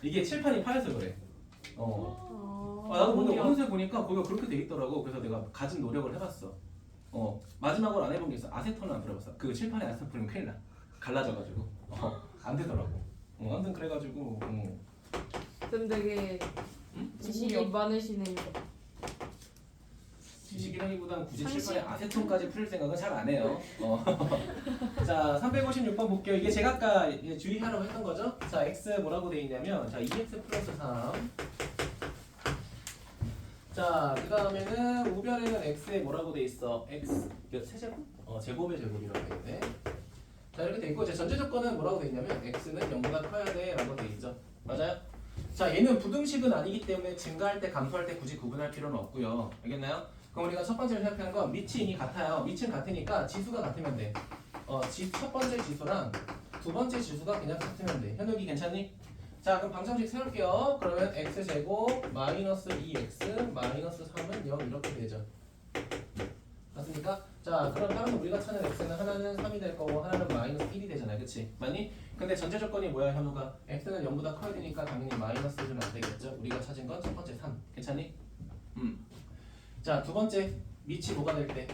이게 칠판이 파여서 그래. 나도 근데 어느새 보니까 거기가 그렇게 돼 있더라고. 그래서 내가 가진 노력을 해봤어. 마지막으로 안 해본 게 있어. 아세톤을 안 뿌려봤어. 그 칠판에 아세톤 뿌리면 큰일 나. 갈라져가지고. 안 되더라고. 아무튼 그래가지고 쌤 되게 지식이 많으시네요. 지식이라기보다는 굳이 칠판에 아세톤까지 풀 생각은 잘 안 해요. 자, 356번 볼게요. 이게 제가 아까 이제 주의하라고 했던 거죠. 자, x 뭐라고 돼 있냐면 자, 2x 플러스 3. 자, 그 다음에는 우변에는 x에 뭐라고 돼 있어? x 몇 세제곱? 제곱의 제곱이라고 돼 있네. 자, 이렇게 돼 있고 제 전제 조건은 뭐라고 돼 있냐면 x는 0보다 커야 돼 라고 돼 있죠. 맞아요? 자, 얘는 부등식은 아니기 때문에 증가할 때 감소할 때 굳이 구분할 필요는 없고요. 알겠나요? 그럼 우리가 첫 번째로 생각하는 건 밑이 이미 같아요. 밑은 같으니까 지수가 같으면 돼. 첫 번째 지수랑 두 번째 지수가 그냥 같으면 돼. 현욱이 괜찮니? 자, 그럼 방정식 세울게요. 그러면 x제곱 마이너스 2x 마이너스 3은 0 이렇게 되죠. 맞습니까? 자, 그럼 다른 우리가 찾는 x는 하나는 3이 될 거고 하나는 마이너스 1이 되잖아요. 그치? 맞니? 근데 전제 조건이 뭐야, 현우가? x는 0보다 커야 되니까 당연히 마이너스 1은 안 되겠죠? 우리가 찾은 건 첫 번째 3. 괜찮니? 자, 두 번째 밑이 뭐가 될 때?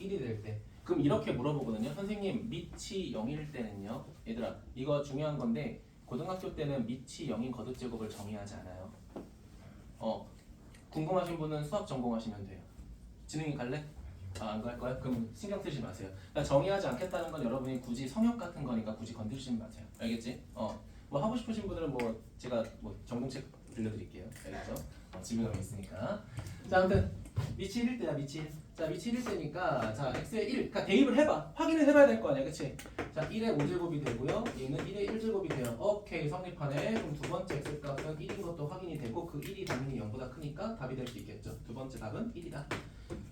1이 될 때. 그럼 이렇게 물어보거든요. 선생님, 밑이 0일 때는요. 얘들아, 이거 중요한 건데 고등학교 때는 밑이 0인 거듭제곱을 정의하지 않아요. 궁금하신 분은 수학 전공하시면 돼요. 지능이 갈래? 안 갈 거야? 그럼 신경 쓰지 마세요. 그러니까 정의하지 않겠다는 건 여러분이 굳이 성역 같은 거니까 굳이 건드리지 마세요. 알겠지? 뭐 하고 싶으신 분들은 뭐 제가 뭐 전공책 들려드릴게요. 알겠죠? 지명감이 있으니까. 자, 아무튼 밑이 1일 때야, 밑이 1. 자, 밑이 1일 때니까 자, x의 1. 그러니까 대입을 해봐. 확인을 해봐야 될 거 아니야, 그치? 자, 1의 5제곱이 되고요. 얘는 1의 1제곱이 돼요. 오케이, 성립하네. 그럼 두 번째 x 값은 1인 것도 확인이 되고 그 1이 당연히 0보다 크니까 답이 될 수 있겠죠. 두 번째 답은 1이다.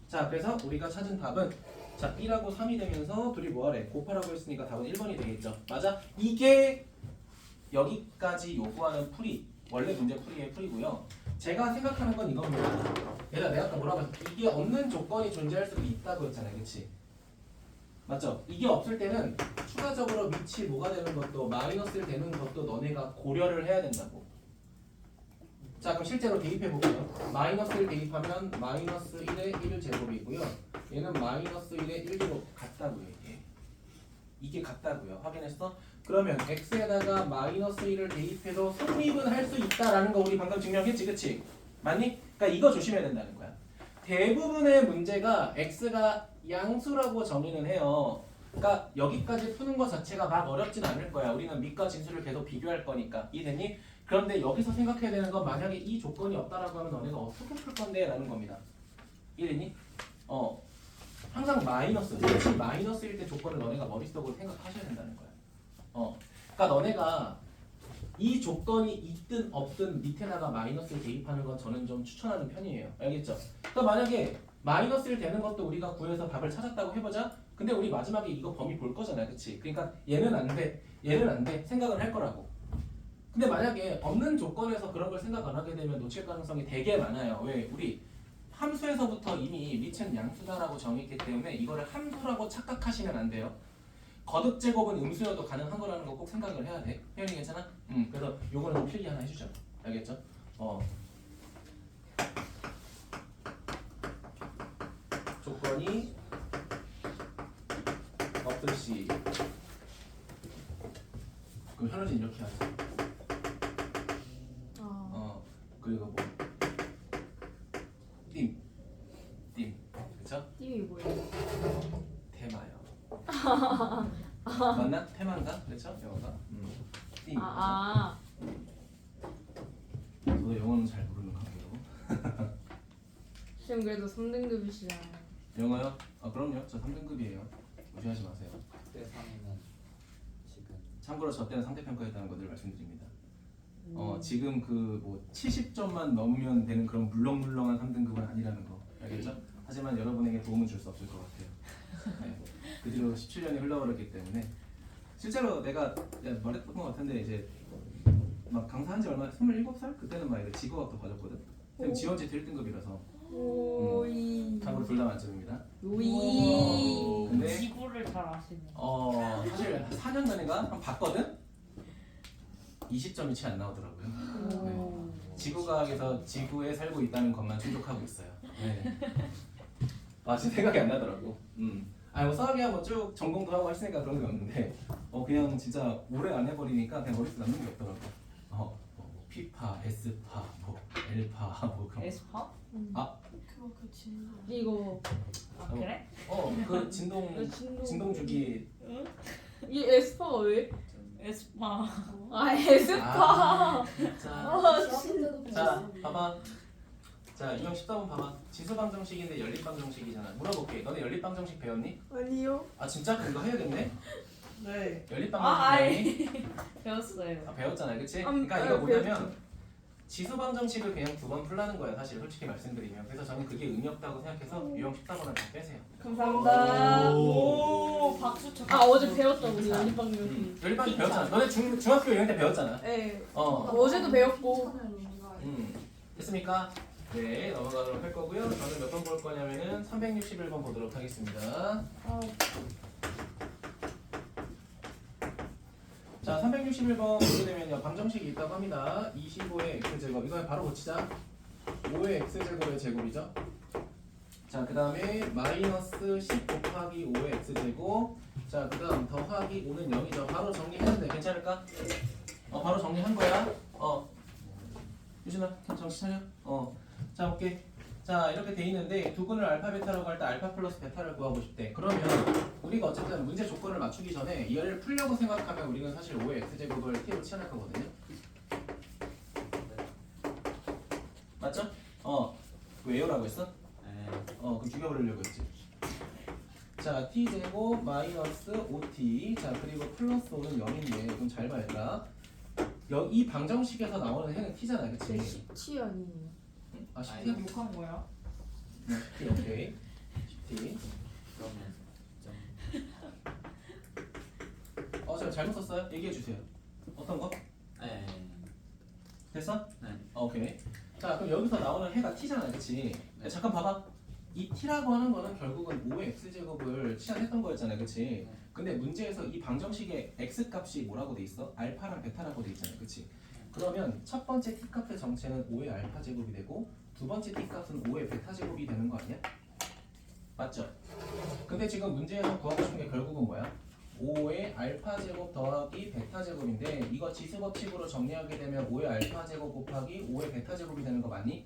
자, 그래서 우리가 찾은 답은 자, 1하고 3이 되면서 둘이 뭐하래? 곱하라고 했으니까 답은 1번이 되겠죠. 맞아? 이게 여기까지 요구하는 풀이 원래 문제 풀이의 풀이고요. 제가 생각하는 건 이겁니다. 얘들아, 내가 아까 뭐라고 했어? 이게 없는 조건이 존재할 수도 있다고 했잖아요. 그치? 맞죠? 이게 없을 때는 추가적으로 밑이 뭐가 되는 것도 마이너스 1 되는 것도 너네가 고려를 해야 된다고. 자, 그럼 실제로 대입해 볼게요. 마이너스 1 대입하면 마이너스 1의 1제곱이고요. 얘는 마이너스 1의 1제곱 같다고요. 이게 같다고요. 확인했어? 그러면 x에다가 마이너스 1을 대입해도 성립은 할 수 있다라는 거 우리 방금 증명했지, 그치? 맞니? 그러니까 이거 조심해야 된다는 거야. 대부분의 문제가 x가 양수라고 정의는 해요. 그러니까 여기까지 푸는 것 자체가 막 어렵진 않을 거야. 우리는 밑과 진수를 계속 비교할 거니까. 이해됐니? 그런데 여기서 생각해야 되는 건 만약에 이 조건이 없다라고 하면 너네가 어떻게 풀 건데? 라는 겁니다. 이해됐니? 항상 마이너스, 그치? 마이너스일 때 조건을 너네가 머릿속으로 생각하셔야 된다는 거야. 그러니까 너네가 이 조건이 있든 없든 밑에다가 마이너스를 대입하는 건 저는 좀 추천하는 편이에요. 알겠죠? 그러니까 만약에 마이너스 1 되는 것도 우리가 구해서 답을 찾았다고 해보자. 근데 우리 마지막에 이거 범위 볼 거잖아요. 그치? 그러니까 얘는 안 돼, 얘는 안 돼 생각을 할 거라고. 근데 만약에 없는 조건에서 그런 걸 생각 안 하게 되면 놓칠 가능성이 되게 많아요. 왜? 우리 함수에서부터 이미 밑은 양수다라고 정했기 때문에 이거를 함수라고 착각하시면 안 돼요. 거듭제곱은 음수여도 가능한 거라는 거 꼭 생각을 해야 돼. 혜연이 괜찮아? 그래서 요거는 좀 필기 하나 해주자. 알겠죠? 조건이 없을 시. 그럼 현우진 이렇게 하자. 그리고 뭐 띵, 그쵸? 띠이 뭐예요? 테마요. 맞나? 테마인가? 그렇죠? 영어가? 띵. 저도 영어는 잘 모르는 관계로. 쌤 그래도 3등급이시잖아요. 영어요? 그럼요. 저 3등급이에요. 무시하지 마세요. 그때 3위는 지금 참고로 저 때는 상대평가했다는 거 늘 말씀드립니다. 지금 그 뭐 70점만 넘으면 되는 그런 물렁물렁한 3등급은 아니라는 거 알겠죠? 하지만 여러분에게 도움은 줄 수 없을 것 같아요. 네. 그 뒤로 17년이 흘러버렸기 때문에 실제로 내가 말했던 것 같은데 이제 막 강사한 지 얼마 27살? 그때는 막 이제 지구학도 봐줬거든. 지금 지원지 1등급이라서 오이. 참고로 둘 다 만점입니다. 오이. 근데 지구를 잘 아시네. 사실 4년 전인가 한번 봤거든? 20점이 채 안 나오더라고요. 네. 지구과학에서 지구에 살고 있다는 것만 충족하고 있어요. 네. 진짜 생각이 안 나더라고. 뭐 수학이야 뭐 쭉 전공도 하고 했으니까 그런 게 없는데 그냥 진짜 오래 안 해버리니까 그냥 머릿속에 남는 게 없더라고. P파, S파, 뭐 L파 뭐 그런. 에스파? 그거 그 진도. 이거 아 그래? 그 진동 주기. 응? 이 에스파가 왜? 에스파. 아 에스파. 자 봐봐. 자 이형 14번 봐봐. 지수방정식인데 연립방정식이잖아. 물어볼게. 너네 연립방정식 배웠니? 아니요. 아 진짜? 그럼 이거 해야겠네? 네. 연립방정식 배웠니? 배웠어요. 배웠잖아, 그치? 안- 그러니까 이거 아, 뭐냐면 지수방정식을 그냥 두 번 풀라는 거야, 사실 솔직히 말씀드리면. 그래서 저는 그게 의미 없다고 생각해서 유형 14번을 다 빼세요. 감사합니다. 오 박수 쳐. 아 어제 배웠죠 우리 연립방정식. 연립방 배웠잖아. 너네 중학교 이런 때 배웠잖아. 네. 어제도 배웠고. 됐습니까? 네, 넘어가도록 할 거고요. 저는 몇 번 볼 거냐면은 361번 보도록 하겠습니다. 자, 361번 보게 되면요. 방정식이 있다고 합니다. 25의 x제곱. 이거 바로 고치자. 5의 x제곱의 제곱이죠. 자, 그 다음에 마이너스 10 곱하기 5의 x제곱. 자, 그 다음 더하기 5는 0이죠. 바로 정리했는데 괜찮을까? 바로 정리한 거야. 유진아, 정신 차려. 자, 볼게. 자, 이렇게 돼 있는데 두근을 알파 베타라고 할 때 알파 플러스 베타를 구하고 싶대. 그러면 우리가 어쨌든 문제 조건을 맞추기 전에 얘를 풀려고 생각하면 우리는 사실 5의 x제곱을 t로 치환할 거거든요. 맞죠? 왜요라고 했어? 네. 그럼 죽여버리려고 했지. 자, t제곱 마이너스 5t. 자, 그리고 플러스 5는 0인데 그럼 잘 봐, 얘들아. 이 방정식에서 나오는 해는 t잖아, 그치? 10치 아니에요. 아, 10t? 욕한 거야? 10t, 오케이. 10t. 그러면 좀 제가 잘못 썼어요? 얘기해 주세요. 어떤 거? 네. 됐어? 네. 오케이. 자, 그럼 여기서 나오는 해가 t잖아, 그치? 야, 잠깐 봐봐. 이 t라고 하는 거는 결국은 5의 x제곱을 치환했던 거였잖아, 그치? 근데 문제에서 이 방정식의 x 값이 뭐라고 돼 있어? 알파랑 베타라고 돼 있잖아, 그치? 그러면 첫 번째 t 값의 정체는 5의 알파 제곱이 되고 두 번째 t 값은 5의 베타 제곱이 되는 거 아니야? 맞죠? 근데 지금 문제에서 구하고 싶은 게 결국은 뭐야? 5의 알파 제곱 더하기 베타 제곱인데 이거 지수 법칙으로 정리하게 되면 5의 알파 제곱 곱하기 5의 베타 제곱이 되는 거 맞니?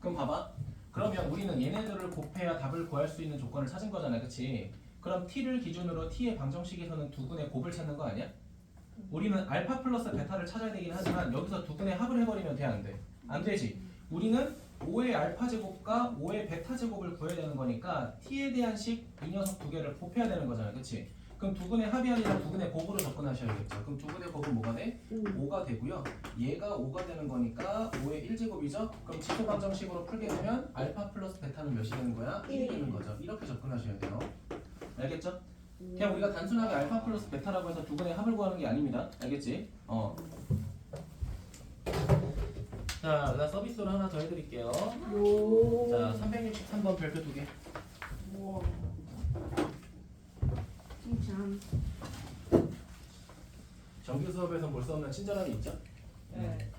그럼 봐봐. 그러면 우리는 얘네들을 곱해야 답을 구할 수 있는 조건을 찾은 거잖아, 그치? 그럼 t를 기준으로 t의 방정식에서는 두근의 곱을 찾는 거 아니야? 우리는 알파 플러스 베타를 찾아야 되긴 하지만 여기서 두근의 합을 해버리면 돼, 안 돼? 안 되지. 우리는 5의 알파 제곱과 5의 베타 제곱을 구해야 되는 거니까 t에 대한 식 이 녀석 두 개를 곱해야 되는 거잖아, 그치? 그럼 두근의 합이 아니라 두근의 곱으로 접근하셔야겠죠. 그럼 두근의 곱은 뭐가 돼? 5가 되고요. 얘가 5가 되는 거니까 5의 1제곱이죠. 그럼 지수 방정식으로 풀게 되면 알파 플러스 베타는 몇이 되는 거야? 1이 되는 거죠. 이렇게 접근하셔야 돼요. 알겠죠? 그냥 우리가 단순하게 알파 플러스 베타라고 해서 두근의 합을 구하는 게 아닙니다. 알겠지? 자, 나 서비스로 하나 더 해드릴게요. 자, 363번 별표 2개. 우와. 칭찬. 정규 수업에선 볼 수 없는 친절함이 있죠? 네.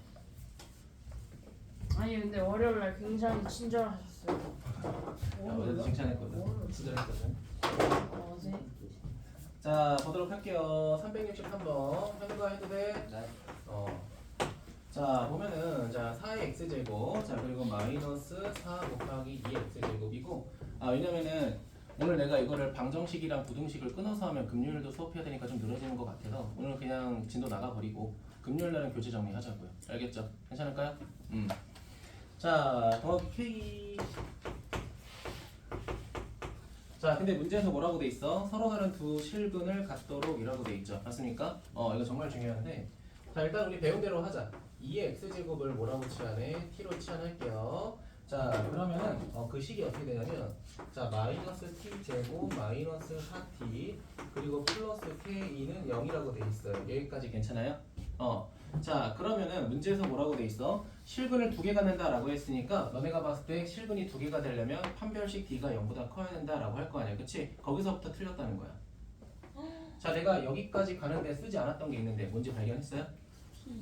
아니 근데 월요일 날 굉장히 친절하셨어요. 어제도 칭찬했거든. 친절했거든. 어제? 자, 보도록 할게요. 363번. 현우가 해도 돼? 네. 자, 보면은 자 4의 x제곱. 자, 그리고 마이너스 4 곱하기 2x제곱이고 왜냐면은 오늘 내가 이거를 방정식이랑 부등식을 끊어서 하면 금요일도 수업해야 되니까 좀 늘어지는 것 같아서 오늘 그냥 진도 나가버리고 금요일 날은 교재 정리하자고요. 알겠죠? 괜찮을까요? 자, 더하기 K. 자, 근데 문제에서 뭐라고 돼 있어? 서로 다른 두 실근을 갖도록 이라고 돼 있죠. 맞습니까? 이거 정말 중요한데 자, 일단 우리 배운 대로 하자. 2의 x제곱을 뭐라고 치환해? t로 치환할게요. 자, 그러면은 그 식이 어떻게 되냐면 자, 마이너스 t제곱 마이너스 4t 그리고 플러스 k는 0이라고 돼 있어요. 여기까지 괜찮아요? 자, 그러면은 문제에서 뭐라고 돼 있어? 실근을 두 개 갖는다라고 했으니까 너네가 봤을 때 실근이 두 개가 되려면 판별식 d가 0보다 커야 된다라고 할 거 아니야, 그치? 거기서부터 틀렸다는 거야. 자, 내가 여기까지 가는데 쓰지 않았던 게 있는데 뭔지 발견했어요?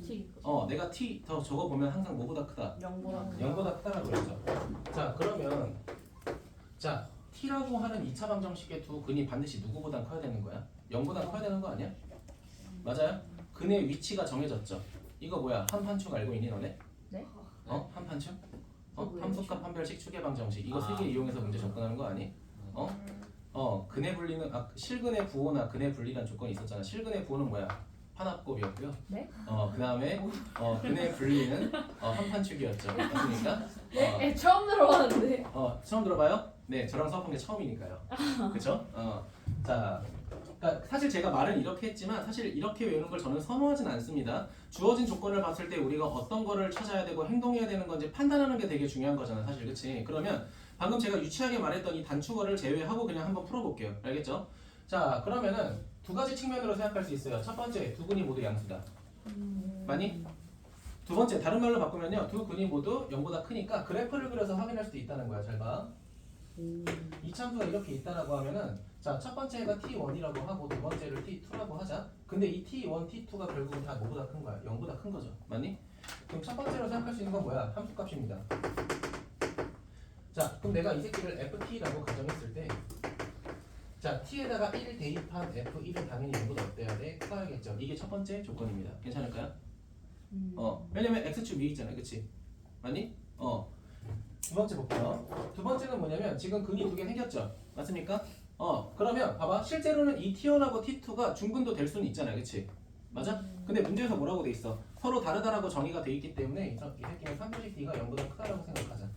T. 내가 t 더 적어보면 항상 뭐보다 크다? 0보다 0보다 크다라고 그랬죠. 자, 그러면 자 t라고 하는 2차 방정식의 두 근이 반드시 누구보다 커야 되는 거야? 0보다 커야 되는 거 아니야? 맞아요? 근의 위치가 정해졌죠. 이거 뭐야? 한판축 알고 있니 너네? 네? 어? 한판축? 뭐예요? 함수값 한별식 추계 방정식. 이거 세 개 이용해서 문제 접근하는 거 아니? 근의 분리는 실근의 부호나 근의 분리란 조건이 있었잖아. 실근의 부호는 뭐야? 한합곱이었고요. 네? 그다음에 근의 분리는 한판축이었죠. 맞습니까? 네, 처음 들어봤는데. 처음 들어봐요? 네, 저랑 수업한 게 처음이니까요. 그렇죠? 자, 그러니까 사실 제가 말은 이렇게 했지만 사실 이렇게 외우는 걸 저는 선호하진 않습니다. 주어진 조건을 봤을 때 우리가 어떤 거를 찾아야 되고 행동해야 되는 건지 판단하는 게 되게 중요한 거잖아, 사실. 그렇지? 그러면 방금 제가 유치하게 말했던 이 단축어를 제외하고 그냥 한번 풀어볼게요. 알겠죠? 자, 그러면은 두 가지 측면으로 생각할 수 있어요. 첫 번째, 두 근이 모두 양수다. 맞니? 두 번째, 다른 말로 바꾸면요, 두 근이 모두 0보다 크니까 그래프를 그려서 확인할 수도 있다는 거야. 잘 봐. 이 참수가 이렇게 있다라고 하면은, 자, 첫 번째가 t1이라고 하고 두 번째를 t2라고 하자. 근데 이 t1, t2가 결국은 다 뭐보다 큰 거야? 0보다 큰 거죠. 맞니? 그럼 첫 번째로 생각할 수 있는 건 뭐야? 함수값입니다. 자, 그럼 내가 이 새끼를 ft라고 가정했을 때, 자, t에다가 1 대입한 f1은 당연히 0보다 어때야 돼? 커야겠죠. 이게 첫 번째 조건입니다. 괜찮을까요? 왜냐면 x축 위에 있잖아요. 그치? 맞니? 두 번째 볼게요. 두 번째는 뭐냐면 지금 근이 두 개 생겼죠? 맞습니까? 그러면 봐봐. 실제로는 이 t1하고 t2가 중근도 될 수는 있잖아요. 그치? 맞아? 근데 문제에서 뭐라고 돼 있어? 서로 다르다라고 정의가 돼 있기 때문에 이 새끼는 3분식 d가 0보다 크다라고 생각하자.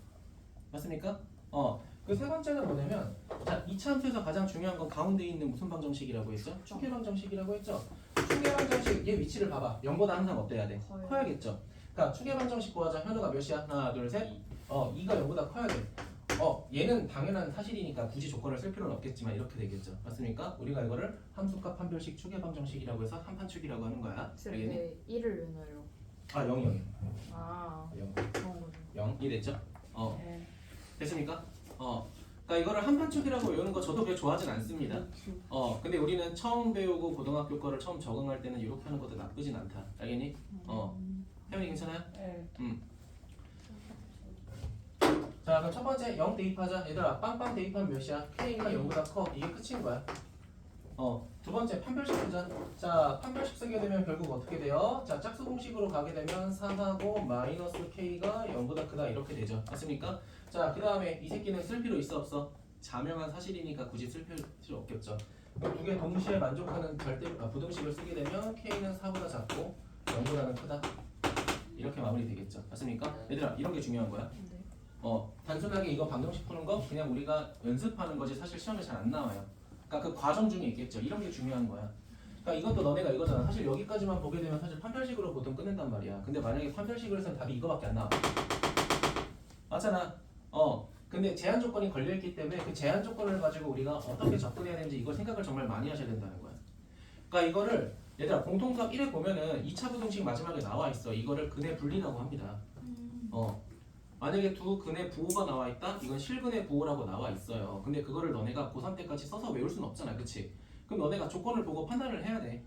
맞습니까? 그 세 번째는 뭐냐면, 자, 이차 함수에서 가장 중요한 건 가운데 있는 무슨 방정식이라고 했죠? 추계 방정식이라고 했죠? 추계 방정식 얘 위치를 봐봐. 0보다 항상 어때야 돼? 커야겠죠? 그러니까 추계 방정식 구하자. 현우가 몇이야? 하나, 둘, 셋. 2가 0보다 커야 돼. 얘는 당연한 사실이니까 굳이 조건을 쓸 필요는 없겠지만 이렇게 되겠죠. 맞습니까? 우리가 이거를 함수값 한별식 추계 방정식이라고 해서 한판축이라고 하는 거야. 알겠니? 네, 1을 왜 넣어요? 0이. 아, 0. 그런 거죠. 0. 이해됐죠? 네. 됐습니까? 그러니까 이거를 한판축이라고 외우는 거 저도 그렇게 좋아하진 않습니다. 근데 우리는 처음 배우고 고등학교 거를 처음 적응할 때는 이렇게 하는 것도 나쁘진 않다. 알겠니? 혜원이 괜찮아요? 네. 자, 그럼 첫 번째 0 대입하자. 얘들아, 빵빵 대입하면 몇이야? k가 0보다 커. 이게 끝인 거야. 두 번째 판별식 쓰자. 자, 판별식 쓰게 되면 결국 어떻게 돼요? 자, 짝수 공식으로 가게 되면 4하고 마이너스 k가 0보다 크다 이렇게 되죠. 맞습니까? 자, 그 다음에 이 새끼는 쓸 필요 있어 없어? 자명한 사실이니까 굳이 쓸 필요 없겠죠. 두 개 동시에 만족하는 부등식을 쓰게 되면 k는 4보다 작고 0보다는 크다. 이렇게 마무리 되겠죠. 맞습니까? 얘들아, 이런 게 중요한 거야. 네. 단순하게 이거 방정식 푸는 거 그냥 우리가 연습하는 거지 사실 시험에 잘 안 나와요. 그러니까 그 과정 중에 있겠죠. 이런 게 중요한 거야. 그러니까 이것도 너네가 이거잖아. 사실 여기까지만 보게 되면 사실 판별식으로 보통 끝낸단 말이야. 근데 만약에 판별식으로 해서는 답이 이거밖에 안 나와. 맞잖아. 근데 제한 조건이 걸려있기 때문에 그 제한 조건을 가지고 우리가 어떻게 접근해야 되는지 이걸 생각을 정말 많이 하셔야 된다는 거야. 그러니까 이거를 얘들아 공통수학 1에 보면은 2차 부등식 마지막에 나와 있어. 이거를 근의 분리라고 합니다. 만약에 두 근의 부호가 나와 있다? 이건 실근의 부호라고 나와 있어요. 근데 그거를 너네가 고3 때까지 써서 외울 수는 없잖아. 그치? 그럼 너네가 조건을 보고 판단을 해야 돼.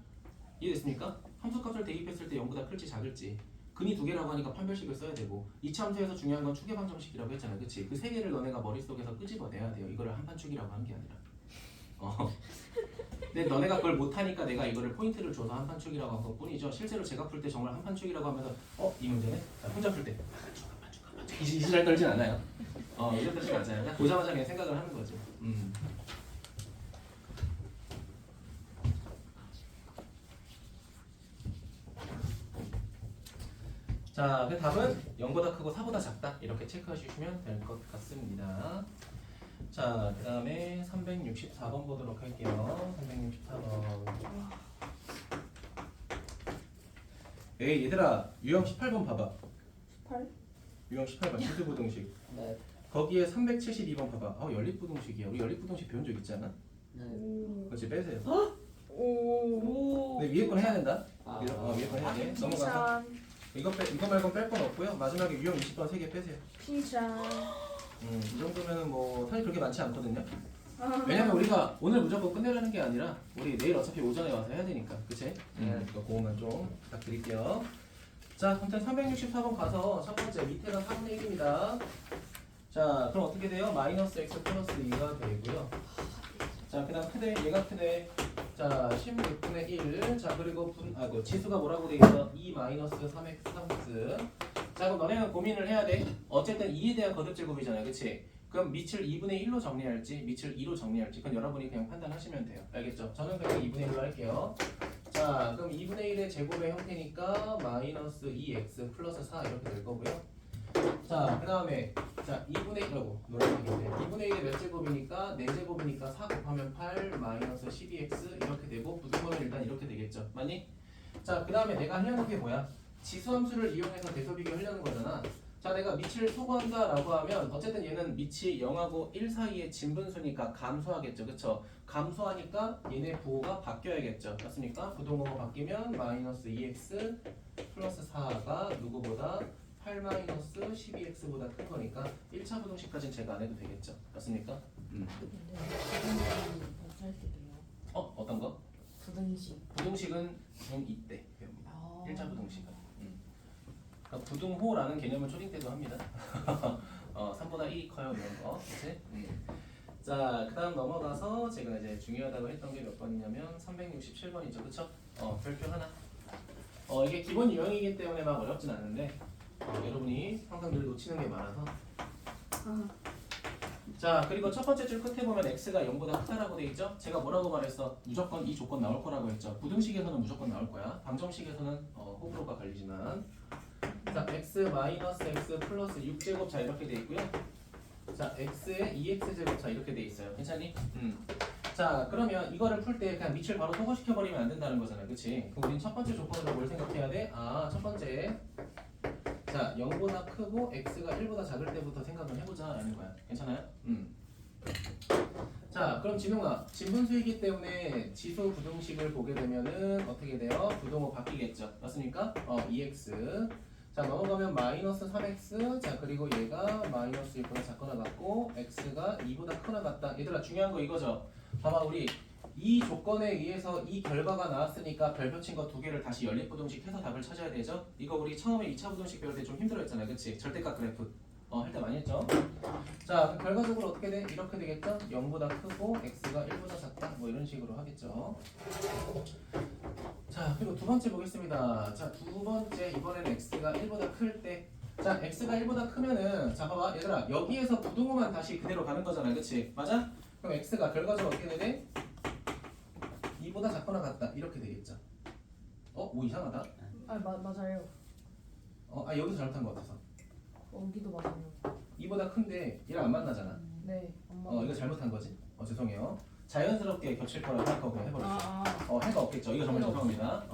이해됐습니까? 함수값을 대입했을 때 0보다 클지 작을지. 근이 두 개라고 하니까 판별식을 써야 되고 2차 함수에서 중요한 건 추계 방정식이라고 했잖아. 그치? 그 세 개를 너네가 머릿속에서 끄집어내야 돼요. 이거를 한판축이라고 하는 게 아니라. 근데 너네가 그걸 못하니까 내가 이거를 포인트를 줘서 한판축이라고 한 것뿐이죠. 실제로 제가 풀 때 정말 한판축이라고 하면서 이 문제네? 자, 혼자 풀 때 이지랄 떨진 않아요. 이지랄 떨진 않잖아요. 그냥 보자마자 그냥 생각을 하는 거지. 자, 그 답은 0보다 크고 4보다 작다. 이렇게 체크하시면 될 것 같습니다. 자, 그 다음에 364번 보도록 할게요. 364번. 에이, 얘들아, 유형 18번 봐봐. 18? 유형 18번 지수부등식. 네. 거기에 372번 봐봐. 연립부등식이야. 우리 연립부등식 배운 적 있지 않아? 네. 그렇지, 빼세요. 오. 근데 위에 건 해야 된다. 아. 위에 건 해야 돼. 넘어가서. 핑찬. 이거 말고 뺄 건 없고요. 마지막에 유형 20번 3개 빼세요. 핑찬. 이 정도면은 뭐 사실 그렇게 많지 않거든요. 왜냐면 우리가 오늘 무조건 끝내라는 게 아니라 우리 내일 어차피 오전에 와서 해야 되니까, 그치? 그러니까 그거만 좀 부탁드릴게요. 자, 아무튼 364번 가서 첫 번째 밑에가 4분의 1입니다. 자, 그럼 어떻게 돼요? 마이너스 x 플러스 2가 되고요. 자, 그 다음 크대, 얘가 크대. 자, 16분의 1. 자, 그리고 그 지수가 뭐라고 돼 있어? 2 마이너스 3x 3x. 자, 그럼 너네는 고민을 해야 돼. 어쨌든 2에 대한 거듭제곱이잖아요. 그치? 그럼 밑을 2분의 1로 정리할지, 밑을 2로 정리할지, 그건 여러분이 그냥 판단하시면 돼요. 알겠죠? 저는 그냥 2분의 1로 할게요. 자, 그럼 2분의 1의 제곱의 형태니까 마이너스 2x 플러스 4 이렇게 될 거고요. 자, 그 다음에 자 2분의 1이라고 노란색인데 2분의 1의 몇 제곱이니까 4제곱이니까 4 곱하면 8 마이너스 12x 이렇게 되고 부등호는 일단 이렇게 되겠죠. 맞니? 자, 그 다음에 내가 하려는 게 뭐야? 지수함수를 이용해서 대소 비교하려는 거잖아. 자, 내가 밑을 소구한다라고 하면 어쨌든 얘는 밑이 0하고 1 사이의 진분수니까 감소하겠죠. 그쵸? 감소하니까 얘네 부호가 바뀌어야겠죠. 맞습니까? 부등호가 바뀌면 마이너스 2x 플러스 4가 누구보다 8 마이너스 12x보다 큰 거니까 1차 부등식까지는 제가 안 해도 되겠죠. 맞습니까? 부등식 못할 때도요. 어떤 거? 부등식. 부등식은 중2 때 배웁니다. 아. 1차 부등식은. 그러니까 부등호라는 개념을 초딩 때도 합니다. 3보다 1이 커요 이런 거. 그치? 자, 그 다음 넘어가서 제가 이제 중요하다고 했던 게 몇 번이냐면 367번이죠. 그쵸? 별표 하나. 이게 기본 유형이기 때문에 막 어렵진 않은데 여러분이 항상 늘 놓치는 게 많아서. 자, 그리고 첫 번째 줄 끝에 보면 x가 0보다 크다라고 돼 있죠? 제가 뭐라고 말했어? 무조건 이 조건 나올 거라고 했죠. 부등식에서는 무조건 나올 거야. 방정식에서는 호불호가 갈리지만. 자, x 마이너스 x 플러스 6제곱 자 이렇게 돼 있고요. 자, x에 2x 제곱 자 이렇게 돼 있어요. 괜찮니? 자, 그러면 이거를 풀 때 그냥 밑을 바로 소거시켜 버리면 안 된다는 거잖아요. 그치? 그럼 우린 첫 번째 조건으로 뭘 생각해야 돼? 첫 번째. 자, 0보다 크고 x가 1보다 작을 때부터 생각을 해보자 라는 거야. 괜찮아요? 자, 그럼 진웅아, 진분수이기 때문에 지수 부등식을 보게 되면은 어떻게 돼요? 부등호 바뀌겠죠. 맞습니까? 2x. 자, 넘어가면 마이너스 3x. 자, 그리고 얘가 마이너스 1보다 작거나 같고 x가 2보다 크거나 같다. 얘들아, 중요한 거 이거죠. 봐봐, 우리 이 조건에 의해서 이 결과가 나왔으니까 별표 친 거 두 개를 다시 연립부등식 해서 답을 찾아야 되죠. 이거 우리 처음에 2차 부등식 배울 때 좀 힘들어했잖아요. 그치? 절대값 그래프 할 때 많이 했죠. 자, 결과적으로 어떻게 돼? 이렇게 되겠죠? 0보다 크고 x가 1보다 작다 뭐 이런 식으로 하겠죠. 자, 그리고 두 번째 보겠습니다. 자, 두 번째 이번에는 x가 1보다 클 때. 자, x가 1보다 크면은 자, 봐봐 얘들아, 여기에서 부등호만 다시 그대로 가는 거잖아. 그치? 맞아? 그럼 x가 결과적으로 어떻게 되네? 2보다 작거나 같다 이렇게 되겠죠. 뭐 이상하다. 맞아요. 여기서 잘못한 거 같아서. 여기도 맞아요. 2보다 큰데 얘랑 안 만나잖아. 네. 엄마. 이거 잘못한 거지. 죄송해요. 자연스럽게 겹칠 거라고 생각하고 그냥 해버렸어. 해가 없겠죠. 이거 정말 죄송합니다.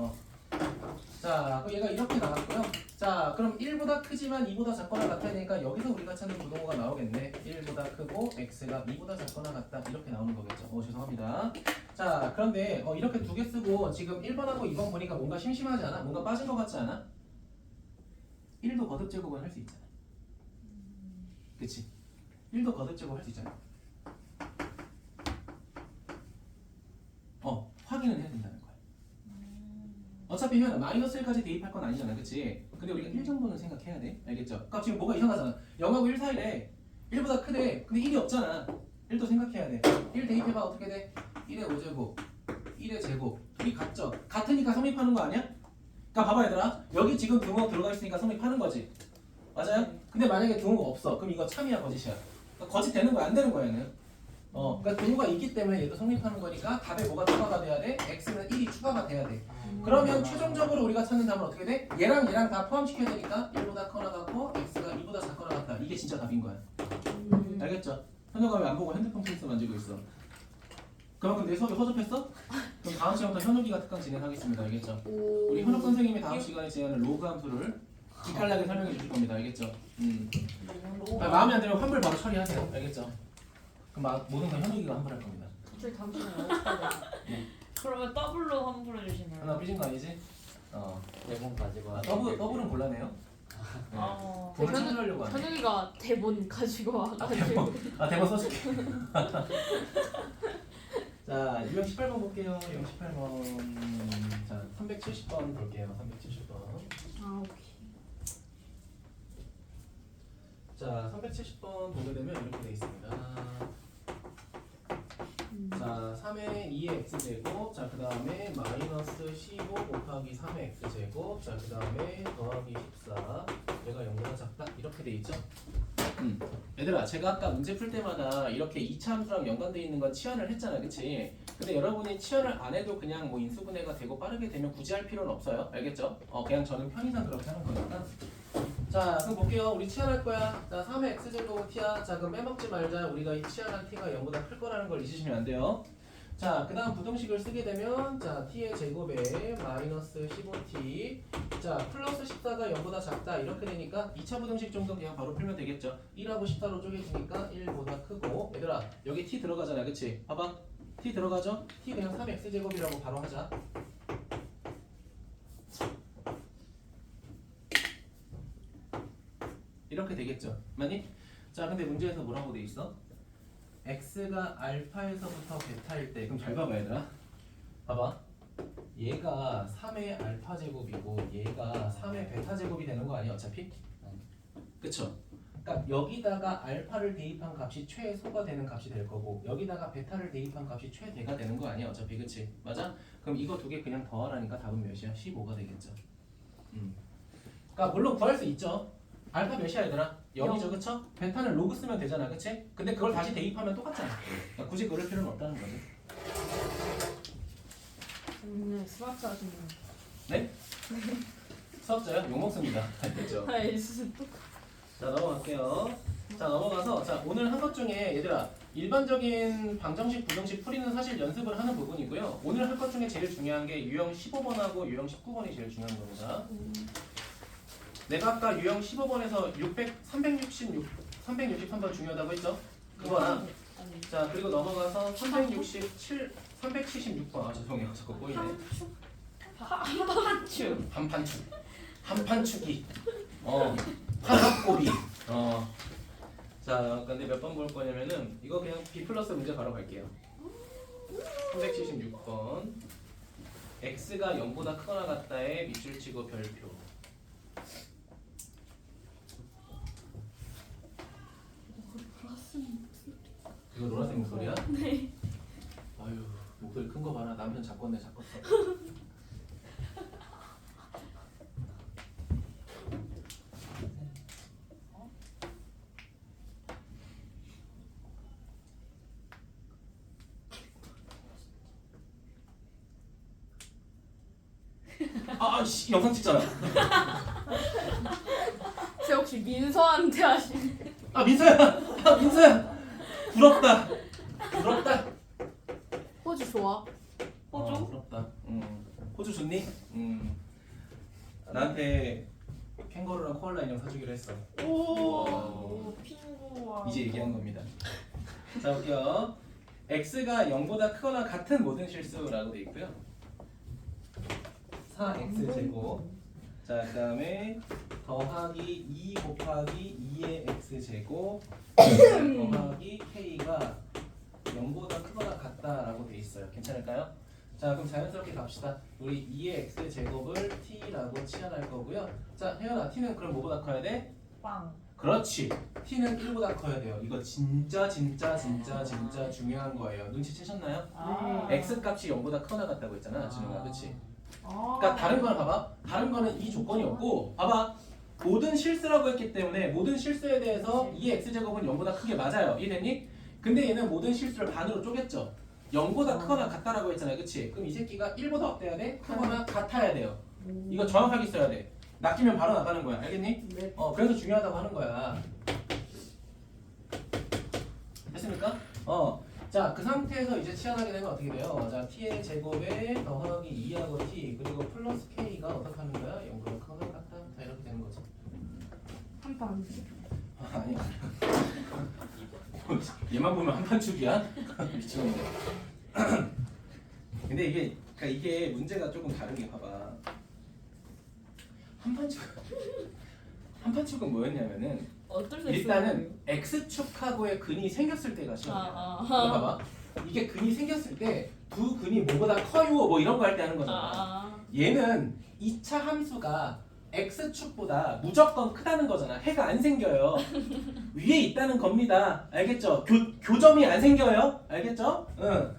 자, 그럼 얘가 이렇게 나왔고요. 자, 그럼 1보다 크지만 2보다 작거나 같아야 되니까 여기서 우리가 찾는 부등호가 나오겠네. 1보다 크고 x가 2보다 작거나 같다 이렇게 나오는 거겠죠. 죄송합니다. 자, 그런데 이렇게 두 개 쓰고 지금 1번하고 2번 보니까 뭔가 심심하지 않아? 뭔가 빠진 거 같지 않아? 1도 거듭제곱은 할 수 있잖아. 그치? 1도 거듭제곱 할 수 있잖아. 확인은 해야 된다는 거야. 어차피 현아 마이너스 1까지 대입할 건 아니잖아. 그치? 근데 우리가 1 정도는 생각해야 돼. 알겠죠? 그러니까 지금 뭐가 이상하잖아. 0하고 1 사이래. 1보다 크대. 근데 1이 없잖아. 1도 생각해야 돼. 1 대입해봐. 어떻게 돼? 1의 5제곱 1의 제곱 둘이 같죠? 같으니까 성립하는 거 아니야? 그러니까 봐봐 얘들아, 여기 지금 등호 들어가 있으니까 성립하는 거지. 맞아요? 근데 만약에 등호가 없어. 그럼 이거 참이야 거짓이야? 그러니까 거짓 되는 거야 안 되는 거야 얘는? 그러니까 등호가 있기 때문에 얘도 성립하는 거니까 답에 뭐가 추가가 돼야 돼? x는 1이 추가가 돼야 돼. 그러면 최종적으로 우리가 찾는 답은 어떻게 돼? 얘랑 얘랑 다 포함시켜야 되니까 1보다 커나 같고 x가 2보다 작거나 같다. 이게 진짜 답인 거야. 알겠죠? 현우가 왜 안 보고 핸드폰 케이스 만지고 있어? 그만큼 내 수업이 허접했어? 그럼 다음 시간부터 현욱이가 특강 진행하겠습니다. 알겠죠? 우리 현욱 선생님이 다음 시간에 진행하는 로그 함수를 기깔나게 설명해 주실 겁니다. 알겠죠? 마음에 안 들면 환불 바로 처리하세요. 알겠죠? 그럼 모든 건 현욱이가 환불할 겁니다. 저희 다음 시간에 어떻게 그러면 더블로 환불해 주시나요? 하나 삐진 거 아니지? 대본 가지고 와. 더블은 곤란해요. 네. 돈을 찾으려고 하네. 현욱이가 대본 가지고 와가지고. 대본 써줄게. 자, 유형 18번 볼게요. 유형 18번. 자, 370번 볼게요. 370번. 오케이. 자 370번 보게 되면 이렇게 돼 있습니다. 자 3의 2의 x제곱, 자 그 다음에 마이너스 15 곱하기 3의 x제곱, 자 그 다음에 더하기 14, 얘가 0보다 작다 이렇게 돼 있죠. 얘들아 제가 아까 문제 풀 때마다 이렇게 2차 함수랑 연관되어 있는 건 치환을 했잖아, 그치? 근데 여러분이 치환을 안 해도 그냥 뭐 인수분해가 되고 빠르게 되면 굳이 할 필요는 없어요, 알겠죠? 그냥 저는 편의상 그렇게 하는 거니까. 자 그럼 볼게요. 우리 치환할 거야. 자 3의 x제곱 t야. 자 그럼 빼먹지 말자. 우리가 이 치환한 t가 0보다 클 거라는 걸 잊으시면 안 돼요. 자, 그 다음 부등식을 쓰게 되면 자 t의 제곱에 마이너스 15t, 자 플러스 14가 0보다 작다 이렇게 되니까 2차 부등식 정도 그냥 바로 풀면 되겠죠. 1하고 14로 쪼개지니까 1보다 크고, 얘들아 여기 t 들어가잖아, 그치? 봐봐, t 들어가죠? t 그냥 3x제곱이라고 바로 하자. 이렇게 되겠죠, 맞니? 자 근데 문제에서 뭐라고 돼 있어? x가 알파에서부터 베타일 때, 그럼 잘 봐봐 얘들아. 봐봐, 얘가 3의 알파 제곱이고 얘가 3의 베타 제곱이 되는 거 아니야 어차피? 그쵸? 그러니까 여기다가 알파를 대입한 값이 최소가 되는 값이 될 거고 여기다가 베타를 대입한 값이 최대가 되는 거 아니야 어차피, 그치? 맞아? 그럼 이거 두 개 그냥 더하라니까 답은 몇이야? 15가 되겠죠. 그러니까 물론 구할 수 있죠. 알파 몇이야 얘들아? 0이죠, 그쵸? 베타는 로그 쓰면 되잖아, 그치? 근데 그걸 다시 대입하면 똑같잖아. 그러니까 굳이 그럴 필요는 없다는 거지. 수학자 하시는 네? 수학자요? 욕먹습니다. 알겠죠? 자 넘어갈게요. 자 넘어가서 자 오늘 한 것 중에 얘들아 일반적인 방정식, 부정식 풀이는 사실 연습을 하는 부분이고요. 오늘 할 것 중에 제일 중요한 게 유형 15번하고 유형 19번이 제일 중요한 겁니다. 내가 아까 유형 15번에서 363번 중요하다고 했죠? 그거랑 자 그리고 넘어가서 376번, 아 죄송해요, 자꾸 보이네. 한판축이 화합고비. 자 근데 몇 번 볼 거냐면은 이거 그냥 B 플러스 문제 바로 갈게요. 376번, x가 0보다 크거나 같다의 밑줄 치고 별표. 이거 노란색 목소리야? 네. 아유 목소리 큰 거 봐라. 남편 작건네 작건 써. 아씨 영상 찍잖아. 제 혹시 민서한테 하신 아 민서야, 아 민서야, 부럽다, 부럽다. 호주 좋아? 호주? 부럽다. 호주 좋니? 나한테 캥거루랑 코알라 인형 사주기로 했어. 오, 핑구와. 이제 얘기한 겁니다. 자 볼게요. x가 0보다 크거나 같은 모든 실수라고 돼 있고요. 4x제곱, 자 그 다음에 더하기 2 곱하기 2의 x제곱 더하기 k가 0보다 크거나 같다라고 돼 있어요. 괜찮을까요? 자 그럼 자연스럽게 갑시다. 우리 2의 x제곱을 t라고 치환할 거고요. 자 혜연아, t는 그럼 뭐보다 커야 돼? 빵. 그렇지. t는 1보다 커야 돼요. 이거 진짜 중요한 거예요. 눈치채셨나요? 아. x 값이 0보다 크거나 같다고 했잖아, 진우가. 그치? 아. 그러니까 다른 거는 봐봐. 다른 거는 이 조건이 없고, 봐봐. 모든 실수라고 했기 때문에 모든 실수에 대해서 이 x제곱은 0보다 크게 맞아요. 이해됐니? 근데 얘는 모든 실수를 반으로 쪼갰죠. 0보다 크거나 같다라고 했잖아요. 그치? 그럼 이 새끼가 1보다 어때야 돼? 크거나 같아야 돼요. 이거 정확하게 써야 돼. 낚이면 바로 나가는 거야. 알겠니? 네. 그래서 중요하다고 하는 거야. 됐습니까? 자, 그 상태에서 이제 치환하게 되면 어떻게 돼요? 자, t의 제곱에 더하기 2하고 t 그리고 플러스 k가 어떻게 하는 거야? 0보다 크거나 같다. 자, 이렇게 되는 거지. 한판 아니야. 얘만 보면 한판축이야? 미친놈이네. 근데 이게 문제가 조금 다른 게 봐봐. 한판축은 뭐였냐면은 어떨 수 있어요? 일단은 x축하고의 근이 생겼을 때가 시험이야. 이거 봐봐. 이게 근이 생겼을 때 두 근이 뭐보다 커요 뭐 이런 거 할 때 하는 거잖아. 얘는 2차 함수가 x축보다 무조건 크다는 거잖아. 해가 안 생겨요. 위에 있다는 겁니다. 알겠죠? 교점이 안 생겨요. 알겠죠? 응.